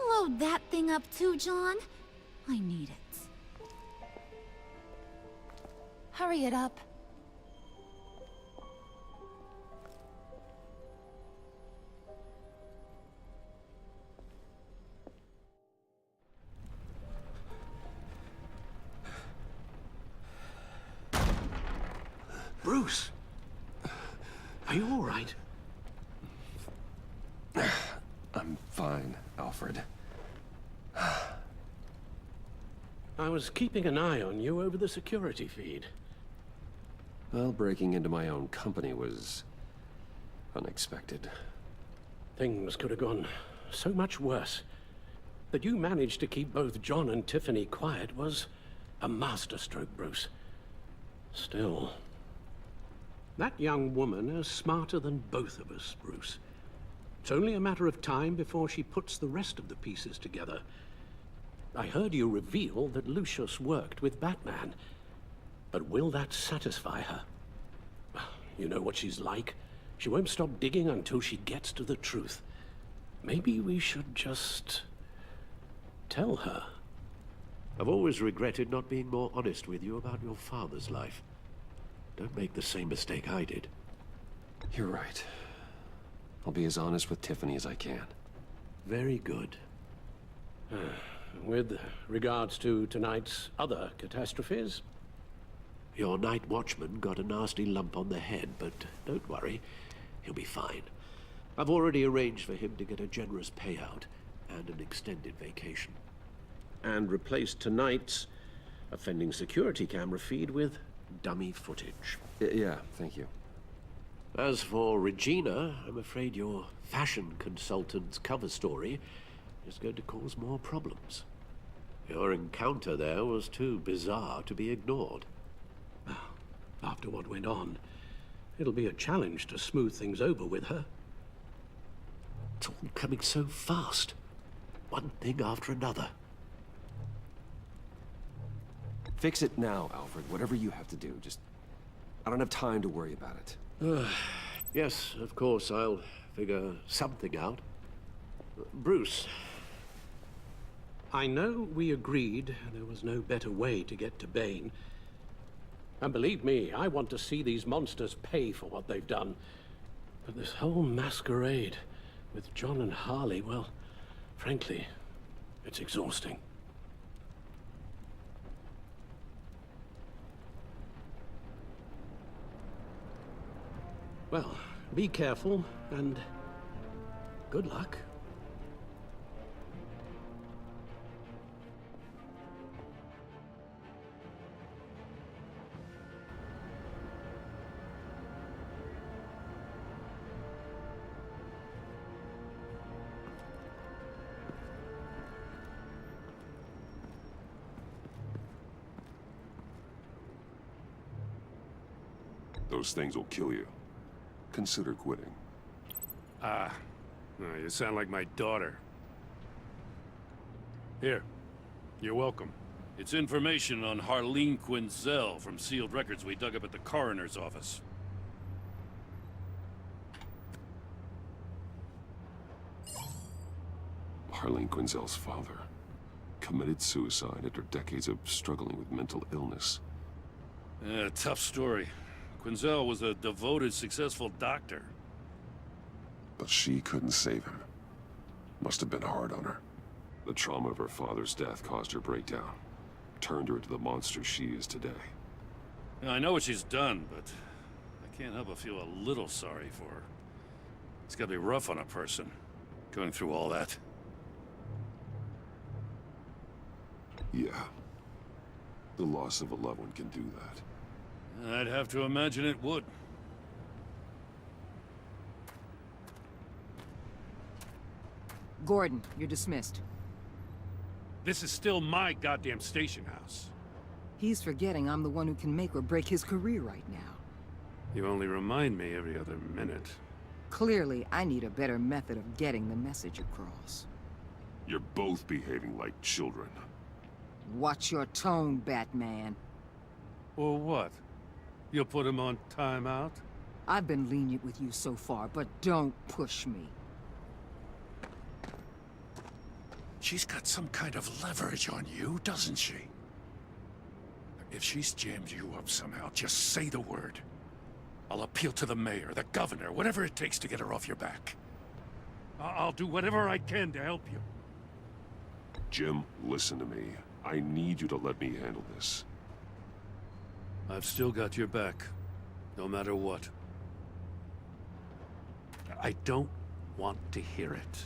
Load that thing up too, John. I need it. Hurry it up. Bruce! Are you all right? I'm fine, Alfred. I was keeping an eye on you over the security feed. Well, breaking into my own company was unexpected. Things could have gone so much worse. That you managed to keep both John and Tiffany quiet was a masterstroke, Bruce. Still, that young woman is smarter than both of us, Bruce. It's only a matter of time before she puts the rest of the pieces together. I heard you reveal that Lucius worked with Batman. But will that satisfy her? You know what she's like. She won't stop digging until she gets to the truth. Maybe we should just tell her. I've always regretted not being more honest with you about your father's life. Don't make the same mistake I did. You're right. I'll be as honest with Tiffany as I can. Very good. With regards to tonight's other catastrophes? Your night watchman got a nasty lump on the head, but don't worry. He'll be fine. I've already arranged for him to get a generous payout and an extended vacation. And replaced tonight's offending security camera feed with dummy footage. Yeah, thank you. As for Regina, I'm afraid your fashion consultant's cover story is going to cause more problems. Your encounter there was too bizarre to be ignored. After what went on, it'll be a challenge to smooth things over with her. It's all coming so fast. One thing after another. Fix it now, Alfred. Whatever you have to do. Just... I don't have time to worry about it. Yes, of course, I'll figure something out. Bruce, I know we agreed there was no better way to get to Bane. And believe me, I want to see these monsters pay for what they've done. But this whole masquerade with John and Harley, well, frankly, it's exhausting. Well, be careful, and good luck. Those things will kill you. Consider quitting. You sound like my daughter. Here, you're welcome. It's information on Harleen Quinzel from sealed records we dug up at the coroner's office. Harleen Quinzel's father committed suicide after decades of struggling with mental illness. Tough story. Quinzel was a devoted, successful doctor. But she couldn't save him. Must have been hard on her. The trauma of her father's death caused her breakdown. Turned her into the monster she is today. I know what she's done, but I can't help but feel a little sorry for her. It's gotta be rough on a person, going through all that. Yeah. The loss of a loved one can do that. I'd have to imagine it would. Gordon, you're dismissed. This is still my goddamn station house. He's forgetting I'm the one who can make or break his career right now. You only remind me every other minute. Clearly, I need a better method of getting the message across. You're both behaving like children. Watch your tone, Batman. Or what? You'll put him on timeout? I've been lenient with you so far, but don't push me. She's got some kind of leverage on you, doesn't she? If she's jammed you up somehow, just say the word. I'll appeal to the mayor, the governor, whatever it takes to get her off your back. I'll do whatever I can to help you. Jim, listen to me. I need you to let me handle this. I've still got your back, no matter what. I don't want to hear it.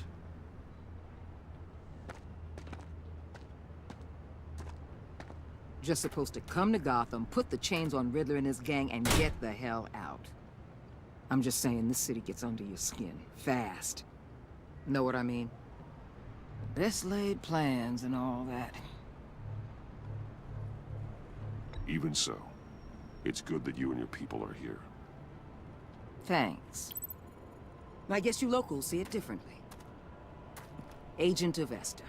Just supposed to come to Gotham, put the chains on Riddler and his gang, and get the hell out. I'm just saying, this city gets under your skin. Fast. Know what I mean? Best laid plans and all that. Even so, it's good that you and your people are here. Thanks. I guess you locals see it differently. Agent of Vesta.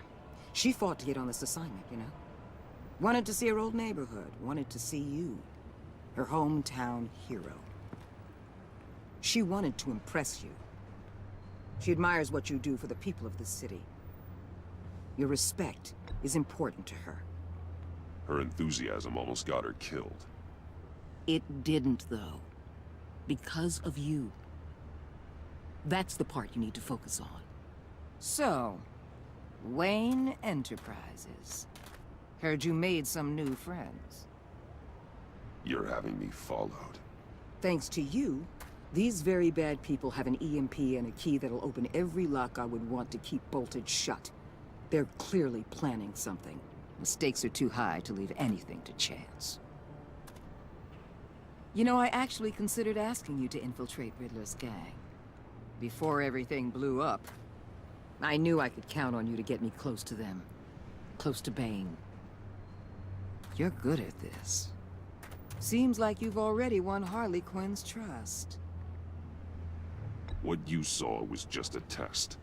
She fought to get on this assignment, you know? Wanted to see her old neighborhood, wanted to see you, her hometown hero. She wanted to impress you. She admires what you do for the people of this city. Your respect is important to her. Her enthusiasm almost got her killed. It didn't, though. Because of you. That's the part you need to focus on. So, Wayne Enterprises. Heard you made some new friends. You're having me followed. Thanks to you, these very bad people have an EMP and a key that'll open every lock I would want to keep bolted shut. They're clearly planning something. The stakes are too high to leave anything to chance. You know, I actually considered asking you to infiltrate Riddler's gang. Before everything blew up, I knew I could count on you to get me close to them. Close to Bane. You're good at this. Seems like you've already won Harley Quinn's trust. What you saw was just a test.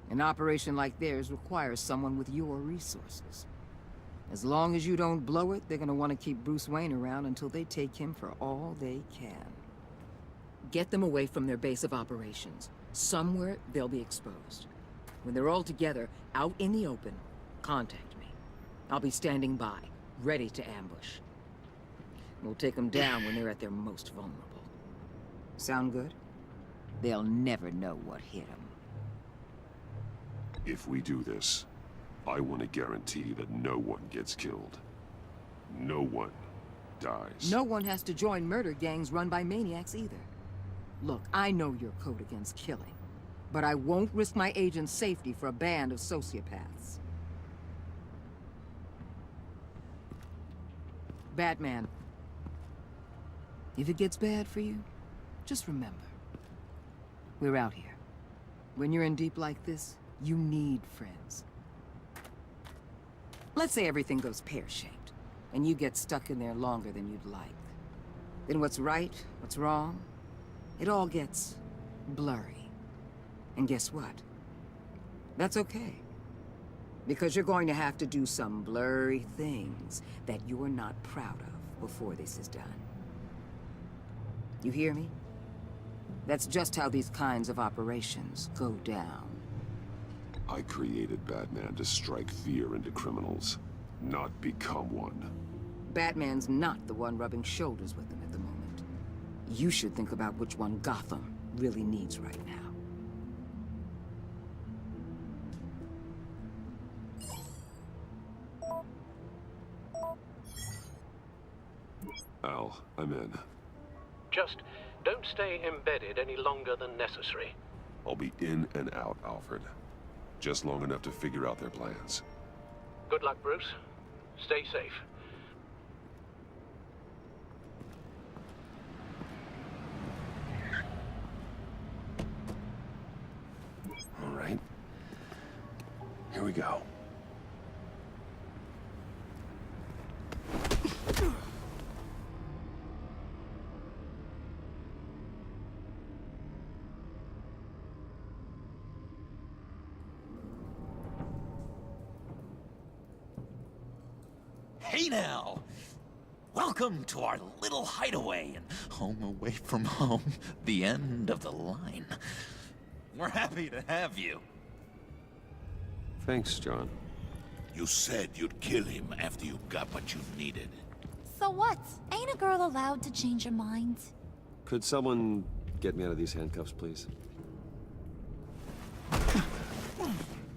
An operation like theirs requires someone with your resources. As long as you don't blow it, they're gonna want to keep Bruce Wayne around until they take him for all they can. Get them away from their base of operations. Somewhere they'll be exposed. When they're all together, out in the open, contact me. I'll be standing by, ready to ambush. We'll take them down when they're at their most vulnerable. Sound good? They'll never know what hit them. If we do this, I want to guarantee that no one gets killed. No one dies. No one has to join murder gangs run by maniacs either. Look, I know your code against killing, but I won't risk my agent's safety for a band of sociopaths. Batman, if it gets bad for you, just remember, we're out here. When you're in deep like this, you need friends. Let's say everything goes pear-shaped, and you get stuck in there longer than you'd like. Then what's right, what's wrong, it all gets blurry. And guess what? That's okay. Because you're going to have to do some blurry things that you're not proud of before this is done. You hear me? That's just how these kinds of operations go down. I created Batman to strike fear into criminals, not become one. Batman's not the one rubbing shoulders with them at the moment. You should think about which one Gotham really needs right now. Al, I'm in. Just don't stay embedded any longer than necessary. I'll be in and out, Alfred. Just long enough to figure out their plans. Good luck, Bruce. Stay safe. All right. Here we go. Hey now! Welcome to our little hideaway and home away from home, the end of the line. We're happy to have you. Thanks, John. You said you'd kill him after you got what you needed. So what? Ain't a girl allowed to change her mind? Could someone get me out of these handcuffs, please?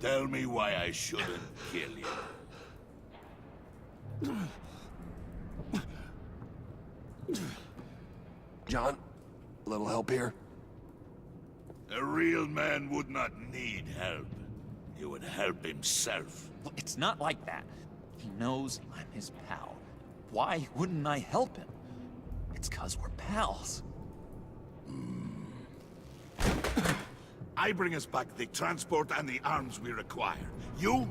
Tell me why I shouldn't kill you. John, a little help here? A real man would not need help. He would help himself. Well, it's not like that. He knows I'm his pal. Why wouldn't I help him? It's 'cause we're pals. I bring us back the transport and the arms we require. You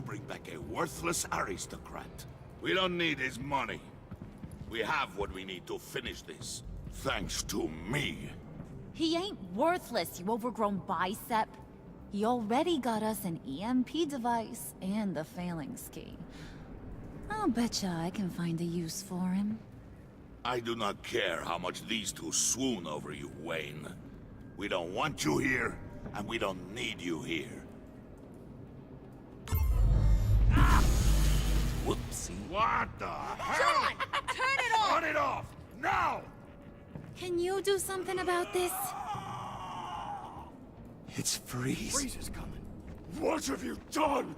bring back a worthless aristocrat. We don't need his money. We have what we need to finish this. Thanks to me. He ain't worthless, you overgrown bicep. He already got us an EMP device and the phalanx key. I'll betcha I can find a use for him. I do not care how much these two swoon over you, Wayne. We don't want you here, and we don't need you here. Whoopsie. What the hell? John! Turn it off! Turn it off! Now! Can you do something about this? It's Freeze. Freeze is coming. What have you done?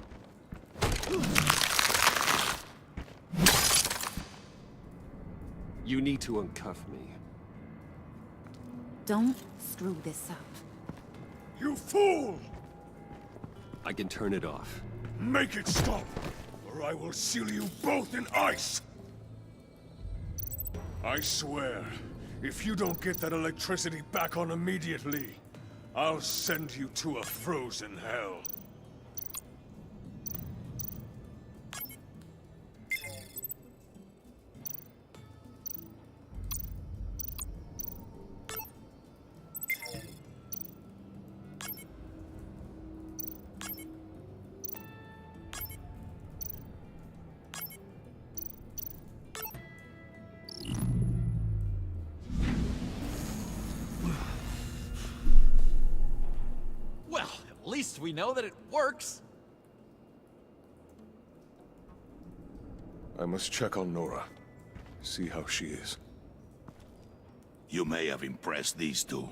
You need to uncuff me. Don't screw this up. You fool! I can turn it off. Make it stop, or I will seal you both in ice! I swear, if you don't get that electricity back on immediately, I'll send you to a frozen hell. Well, at least we know that it works. I must check on Nora. See how she is. You may have impressed these two,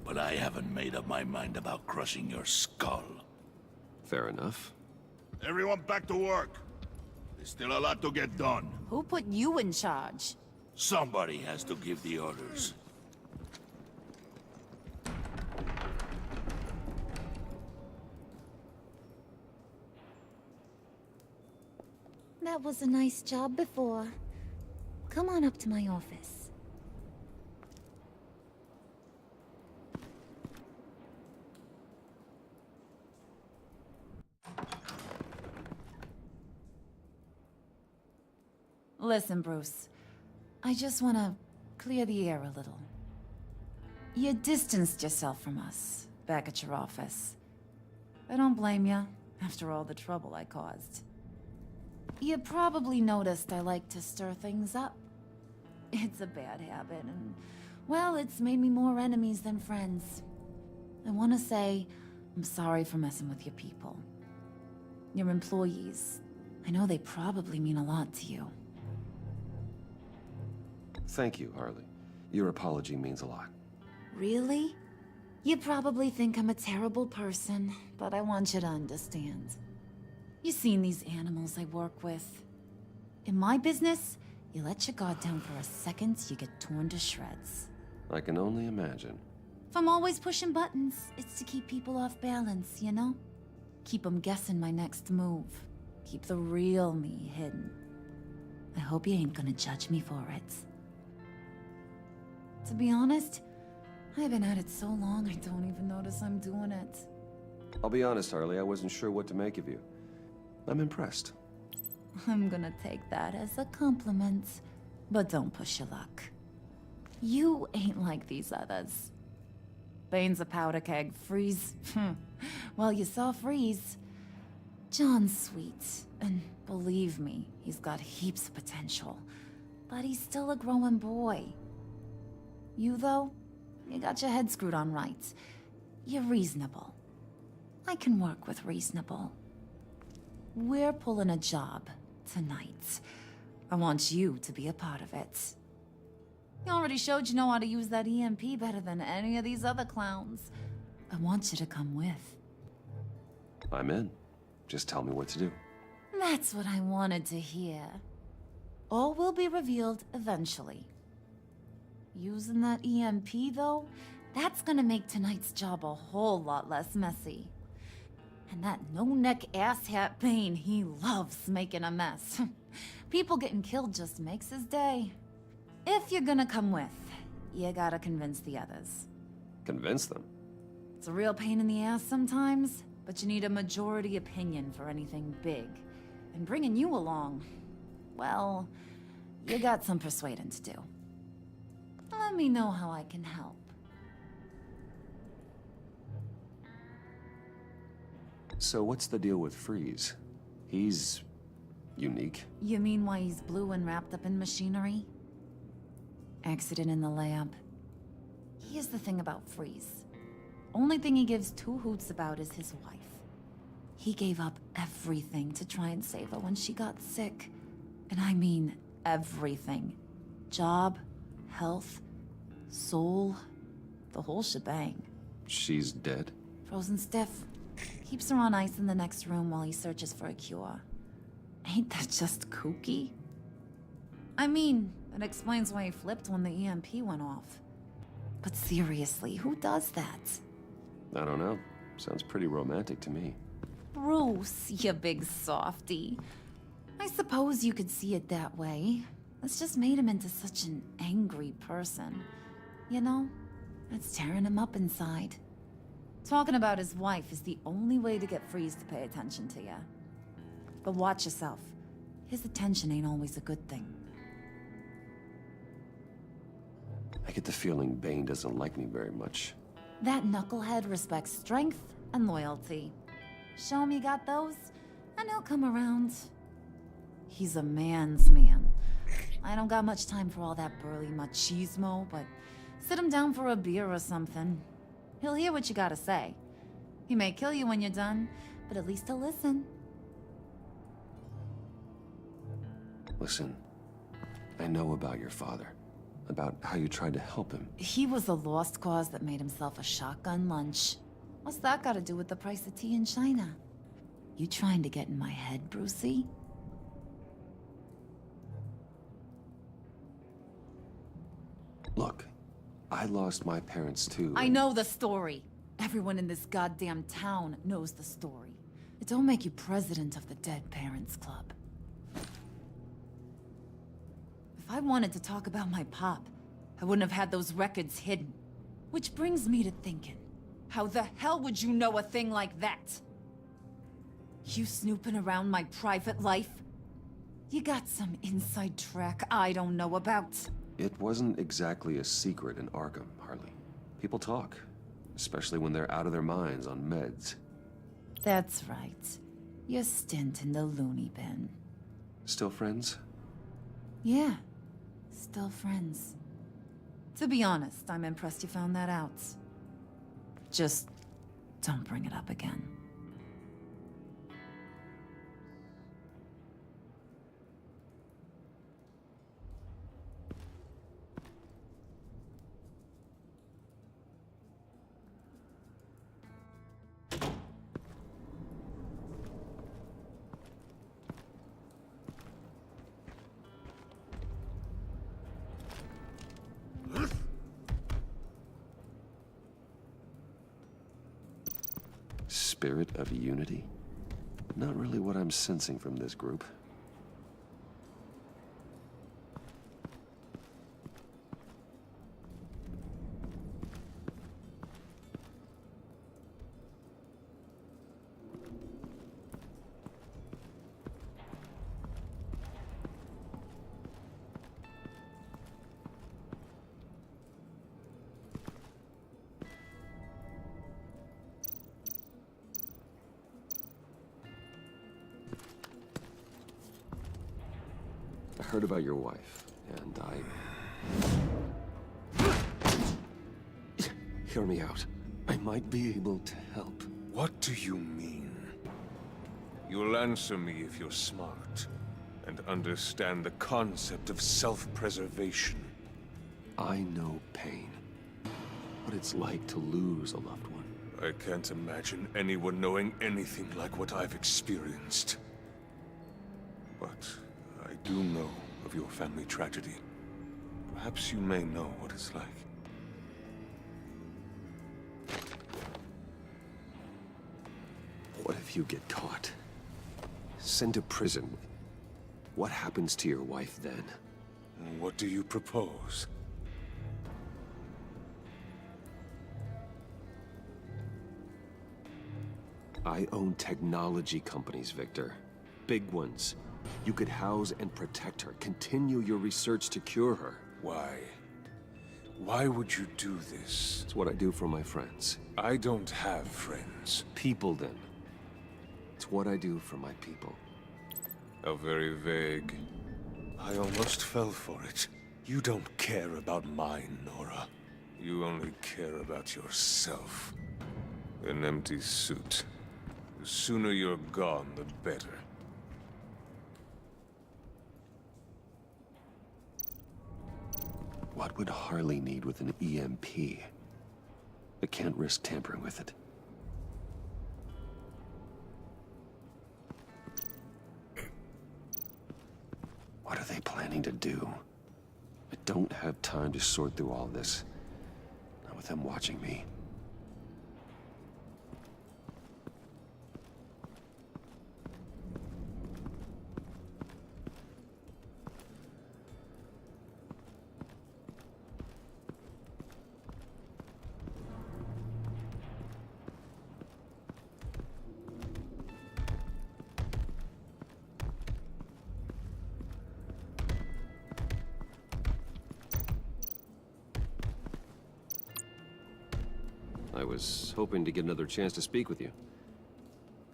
but I haven't made up my mind about crushing your skull. Fair enough. Everyone back to work. There's still a lot to get done. Who put you in charge? Somebody has to give the orders. That was a nice job before. Come on up to my office. Listen, Bruce. I just want to clear the air a little. You distanced yourself from us, back at your office. I don't blame you, after all the trouble I caused. You probably noticed I like to stir things up. It's a bad habit, and, well, it's made me more enemies than friends. I want to say, I'm sorry for messing with your people. Your employees. I know they probably mean a lot to you. Thank you, Harley. Your apology means a lot. Really? You probably think I'm a terrible person, but I want you to understand. You've seen these animals I work with. In my business, you let your guard down for a second, you get torn to shreds. I can only imagine. If I'm always pushing buttons, it's to keep people off balance, you know? Keep them guessing my next move. Keep the real me hidden. I hope you ain't gonna judge me for it. To be honest, I've been at it so long I don't even notice I'm doing it. I'll be honest, Harley, I wasn't sure what to make of you. I'm impressed. I'm gonna take that as a compliment, but don't push your luck. You ain't like these others. Bane's a powder keg, Freeze. Well, you saw Freeze. John's sweet, and believe me, he's got heaps of potential. But he's still a growing boy. You, though, you got your head screwed on right. You're reasonable. I can work with reasonable. We're pulling a job tonight. I want you to be a part of it. You already showed you know how to use that EMP better than any of these other clowns. I want you to come with. I'm in. Just tell me what to do. That's what I wanted to hear. All will be revealed eventually. Using that EMP, though, that's gonna make tonight's job a whole lot less messy. And that no-neck asshat Bane, he loves making a mess. People getting killed just makes his day. If you're gonna come with, you gotta convince the others. Convince them? It's a real pain in the ass sometimes, but you need a majority opinion for anything big. And bringing you along, well, you got some persuading to do. Let me know how I can help. So what's the deal with Freeze? He's... unique. You mean why he's blue and wrapped up in machinery? Accident in the lab. Here's the thing about Freeze. Only thing he gives two hoots about is his wife. He gave up everything to try and save her when she got sick. And I mean everything. Job, health, soul, the whole shebang. She's dead? Frozen stiff. Keeps her on ice in the next room while he searches for a cure. Ain't that just kooky? I mean, it explains why he flipped when the EMP went off. But seriously, who does that? I don't know. Sounds pretty romantic to me. Bruce, you big softy. I suppose you could see it that way. It's just made him into such an angry person. You know, it's tearing him up inside. Talking about his wife is the only way to get Freeze to pay attention to you. But watch yourself. His attention ain't always a good thing. I get the feeling Bane doesn't like me very much. That knucklehead respects strength and loyalty. Show him you got those, and he'll come around. He's a man's man. I don't got much time for all that burly machismo, but sit him down for a beer or something. He'll hear what you gotta say. He may kill you when you're done, but at least he'll listen. Listen, I know about your father. About how you tried to help him. He was a lost cause that made himself a shotgun lunch. What's that got to do with the price of tea in China? You trying to get in my head, Brucey? Look, I lost my parents too. I know the story. Everyone in this goddamn town knows the story. It don't make you president of the Dead Parents Club. If I wanted to talk about my pop, I wouldn't have had those records hidden. Which brings me to thinking, how the hell would you know a thing like that? You snooping around my private life? You got some inside track I don't know about. It wasn't exactly a secret in Arkham, Harley. People talk, especially when they're out of their minds on meds. That's right. Your stint in the loony bin. Still friends? Yeah. Still friends. To be honest, I'm impressed you found that out. Just don't bring it up again. Spirit of unity? Not really what I'm sensing from this group. I heard about your wife, and Hear me out. I might be able to help. What do you mean? You'll answer me if you're smart, and understand the concept of self-preservation. I know pain. What it's like to lose a loved one. I can't imagine anyone knowing anything like what I've experienced. But I do know of your family tragedy. Perhaps you may know what it's like. What if you get caught? Sent to prison? What happens to your wife then? What do you propose? I own technology companies, Victor. Big ones. You could house and protect her. Continue your research to cure her. Why? Why would you do this? It's what I do for my friends. I don't have friends. People, then. It's what I do for my people. How very vague. I almost fell for it. You don't care about mine, Nora. You only care about yourself. An empty suit. The sooner you're gone, the better. What would Harley need with an EMP? I can't risk tampering with it. What are they planning to do? I don't have time to sort through all this. Not with them watching me. I was hoping to get another chance to speak with you.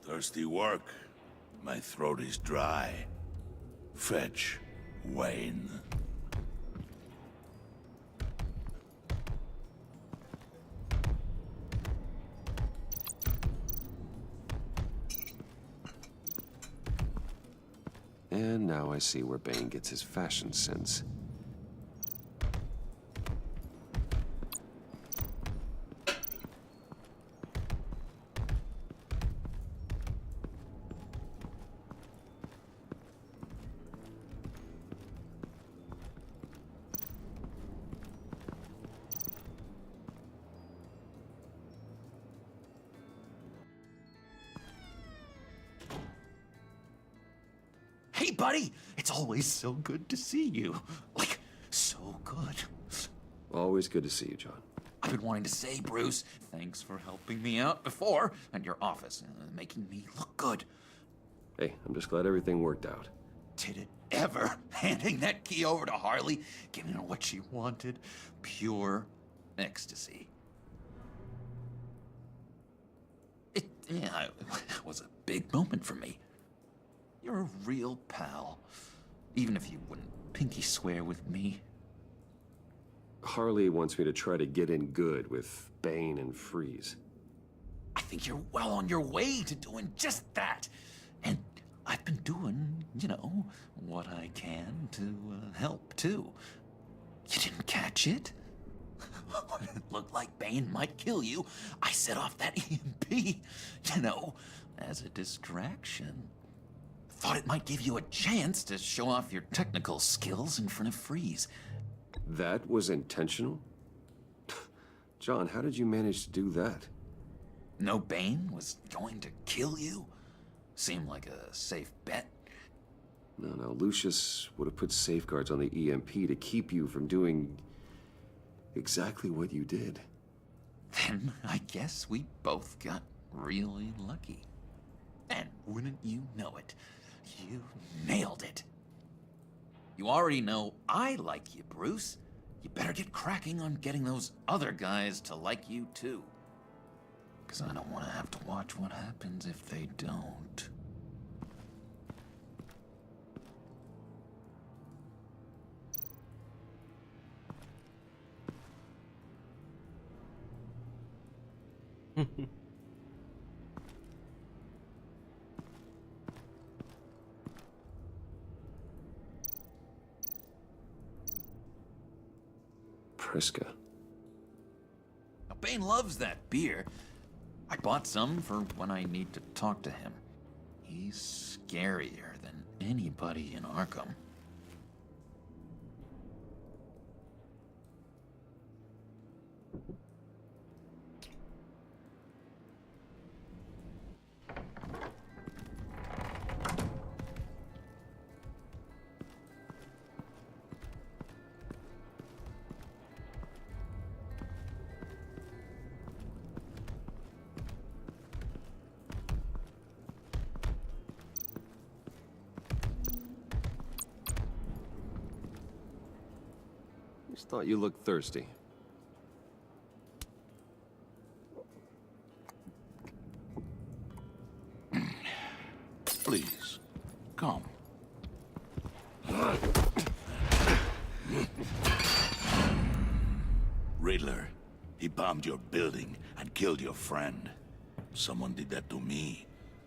Thirsty work. My throat is dry. Fetch Wayne. And now I see where Bane gets his fashion sense. Hey, buddy! It's always so good to see you. Like, so good. Always good to see you, John. I've been wanting to say, Bruce, thanks for helping me out before at your office, making me look good. Hey, I'm just glad everything worked out. Did it ever? Handing that key over to Harley, giving her what she wanted. Pure ecstasy. It was a big moment for me. You're a real pal, even if you wouldn't pinky swear with me. Harley wants me to try to get in good with Bane and Freeze. I think you're well on your way to doing just that. And I've been doing, you know, what I can to help, too. You didn't catch it? When it looked like Bane might kill you, I set off that EMP, you know, as a distraction. Thought it might give you a chance to show off your technical skills in front of Freeze. That was intentional? John, how did you manage to do that? No Bane was going to kill you? Seemed like a safe bet. No, Lucius would have put safeguards on the EMP to keep you from doing exactly what you did. Then I guess we both got really lucky. And wouldn't you know it, you nailed it. You already know I like you, Bruce. You better get cracking on getting those other guys to like you, too. 'Cause I don't want to have to watch what happens if they don't. Priska. Now, Bane loves that beer. I bought some for when I need to talk to him. He's scarier than anybody in Arkham. Just thought you looked thirsty. bombed your building and killed your friend. Someone did that to me.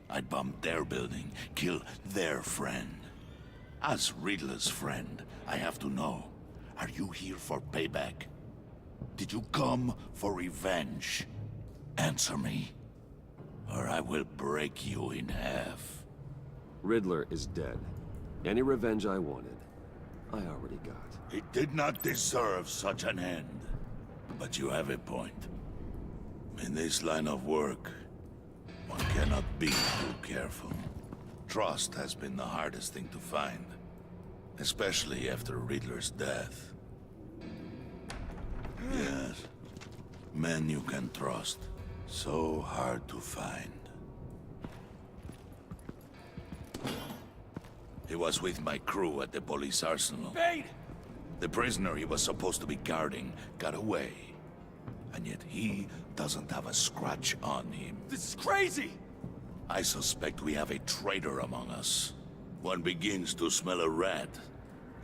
I'd bomb their building, kill their friend. As Riddler's friend, I have to know, are you here for payback? Did you come for revenge? Answer me, or I will break you in half. Riddler is dead. Any revenge I wanted, I already got. He did not deserve such an end. But you have a point. In this line of work, one cannot be too careful. Trust has been the hardest thing to find. Especially after Riddler's death. Yes. Men you can trust. So hard to find. He was with my crew at the police arsenal. Bane! The prisoner he was supposed to be guarding got away. And yet he doesn't have a scratch on him. This is crazy! I suspect we have a traitor among us. One begins to smell a rat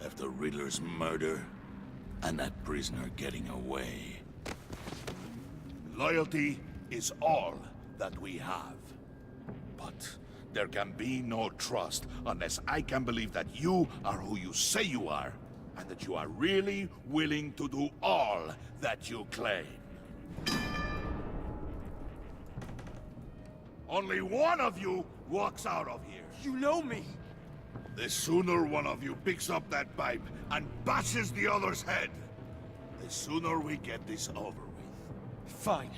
after Riddler's murder and that prisoner getting away. Loyalty is all that we have. But there can be no trust unless I can believe that you are who you say you are, and that you are really willing to do all that you claim. Only one of you walks out of here. You know me! The sooner one of you picks up that pipe and bashes the other's head, the sooner we get this over with. Fine.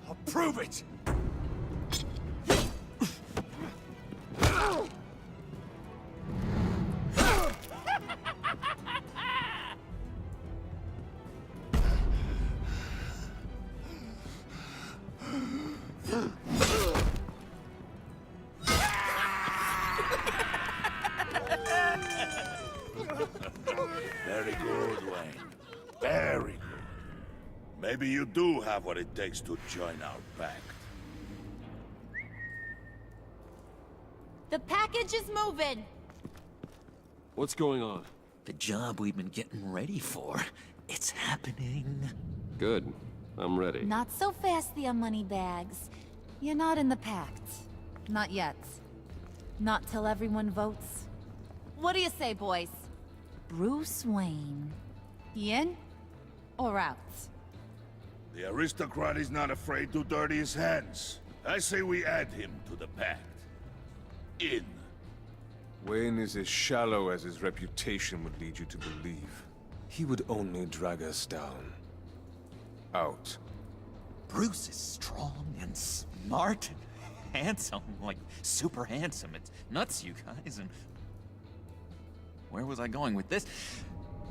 I'll prove it! Very good, Wayne. Very good. Maybe you do have what it takes to join our pact. The package is moving. What's going on? The job we've been getting ready for. It's happening. Good. I'm ready. Not so fast, the Moneybags. You're not in the pact. Not yet. Not till everyone votes. What do you say, boys? Bruce Wayne. In or out? The aristocrat is not afraid to dirty his hands. I say we add him to the pact. In. Wayne is as shallow as his reputation would lead you to believe. He would only drag us down. Out. Bruce is strong and smart and handsome, like super handsome. It's nuts, you guys, and... Where was I going with this?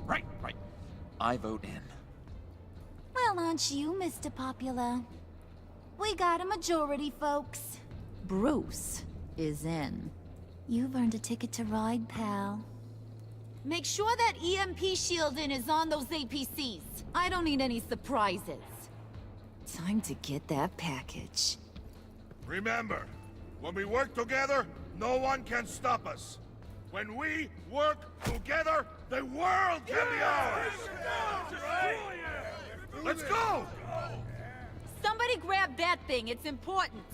Right. I vote in. Well, aren't you, Mr. Popular? We got a majority, folks. Bruce is in. You've earned a ticket to ride, pal. Make sure that EMP shielding is on those APCs. I don't need any surprises. Time to get that package. Remember, when we work together, no one can stop us. When we work together, the world can be ours! Let's go! Somebody grab that thing, it's important.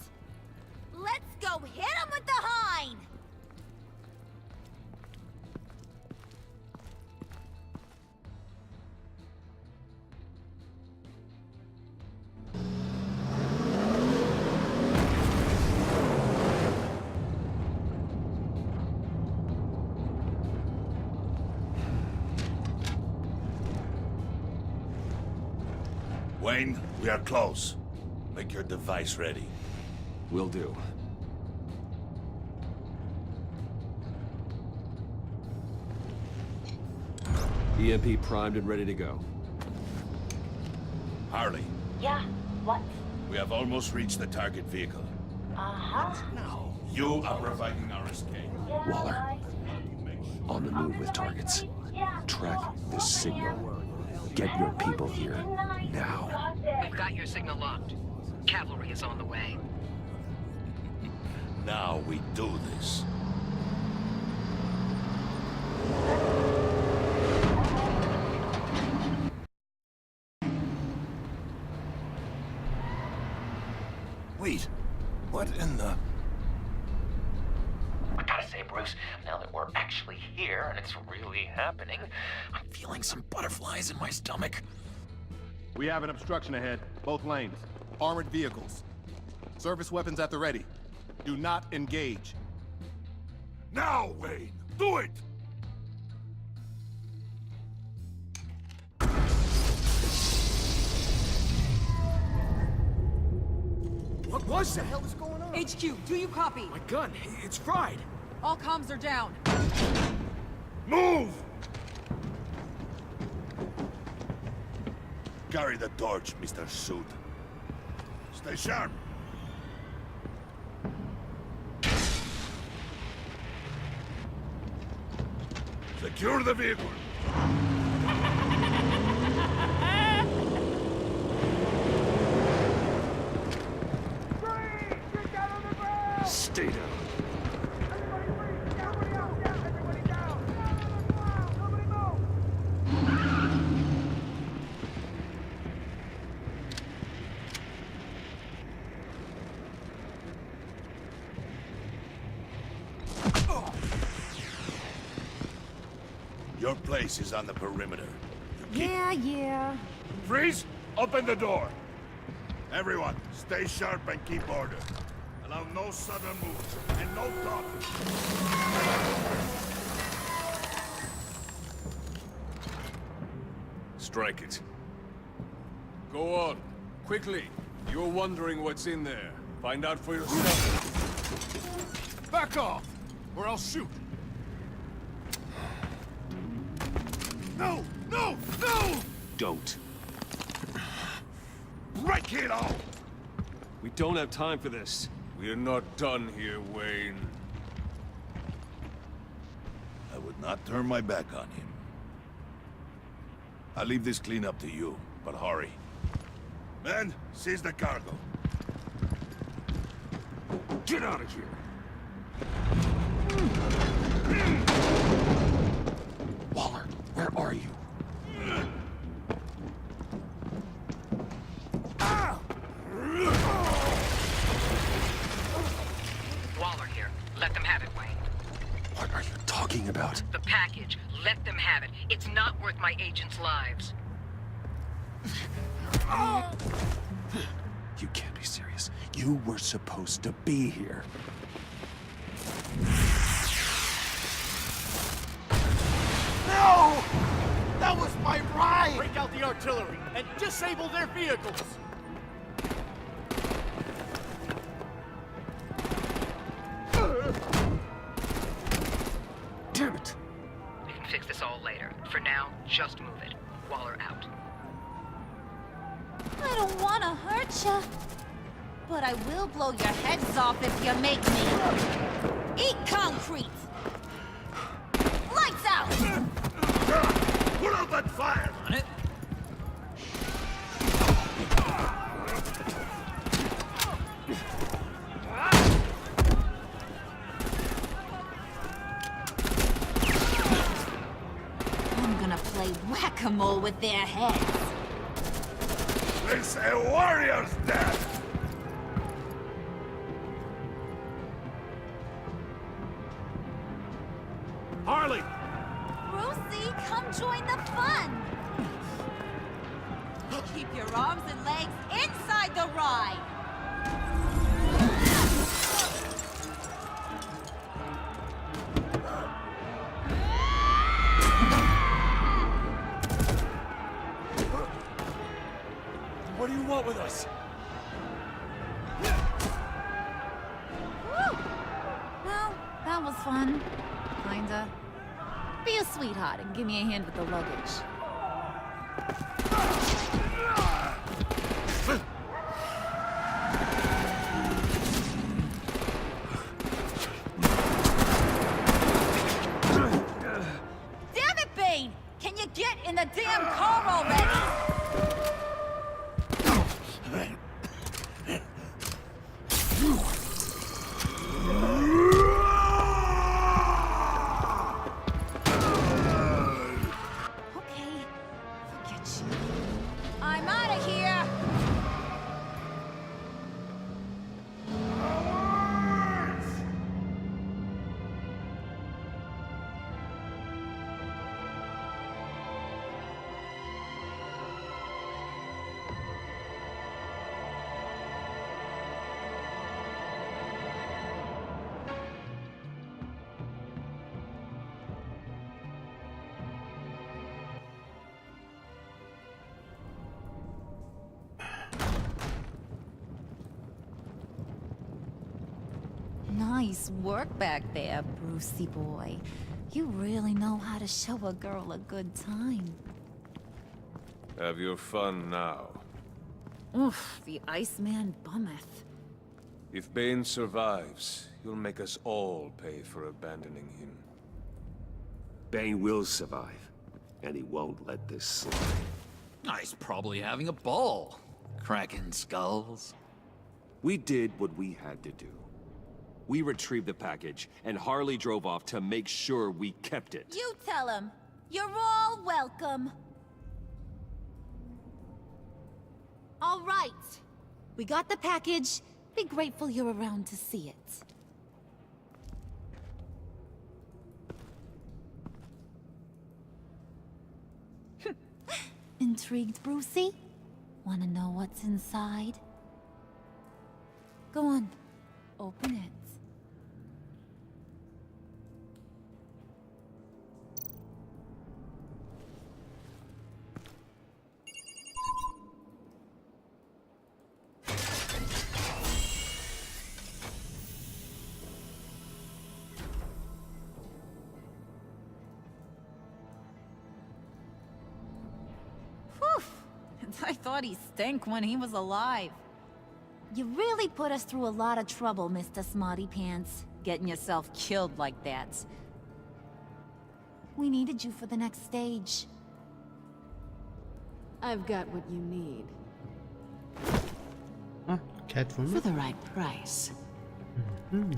Let's go hit him with the hind! Wayne, we are close. Make your device ready. Will do. EMP primed and ready to go. Harley. Yeah, what? We have almost reached the target vehicle. Uh-huh. Now, you are providing our escape. Waller. On the move with targets. Track this signal. Get your people here. Now. We've got your signal locked. Cavalry is on the way. Now we do this. Wait, what in the... I gotta say, Bruce, now that we're actually here and it's really happening, I'm feeling some butterflies in my stomach. We have an obstruction ahead, both lanes. Armored vehicles. Service weapons at the ready. Do not engage. Now, Wayne! Do it! What was that? What the hell is going on? HQ, do you copy? My gun, it's fried. All comms are down. Move! Carry the torch, Mr. Suit. Stay sharp. Secure the vehicle. Stay down. Your place is on the perimeter. Yeah. Freeze! Open the door! Everyone, stay sharp and keep order. Allow no sudden moves, and no talking. Strike it. Go on. Quickly. You're wondering what's in there. Find out for yourself. Back off, or I'll shoot. No! No! No! Don't. Break it all! We don't have time for this. We're not done here, Wayne. I would not turn my back on him. I'll leave this cleanup to you, but hurry. Men, seize the cargo. Get out of here! Waller, where are you? Waller here. Let them have it, Wayne. What are you talking about? The package. Let them have it. It's not worth my agents' lives. You can't be serious. You were supposed to be here. No! That was my ride! Break out the artillery and disable their vehicles! Damn it! We can fix this all later. For now, just move it. Waller out. I don't want to hurt you, but I will blow your heads off if you make me. Eat concrete! Lights out! Put out that fire! On it. I'm gonna play whack-a-mole with their heads. It's a warrior's death! Harley! Brucey, come join the fun! Keep your arms and legs inside the ride! What do you want with us? Woo! Well, that was fun. Kinda. Be a sweetheart and give me a hand with the luggage. Damn it, Bane! Can you get in the damn car already? Okay, forget you. I'm out of here! Nice work back there, Brucey boy. You really know how to show a girl a good time. Have your fun now. Oof, the Iceman bummeth. If Bane survives, you'll make us all pay for abandoning him. Bane will survive, and he won't let this slide. He's probably having a ball, cracking skulls. We did what we had to do. We retrieved the package, and Harley drove off to make sure we kept it. You tell him. You're all welcome. All right. We got the package. Be grateful you're around to see it. Intrigued, Brucey? Wanna know what's inside? Go on. Open it. I thought he stank when he was alive. You really put us through a lot of trouble, Mr. Smarty Pants, getting yourself killed like that. We needed you for the next stage. I've got what you need. Ah, Catwoman. For the right price. Mm-hmm.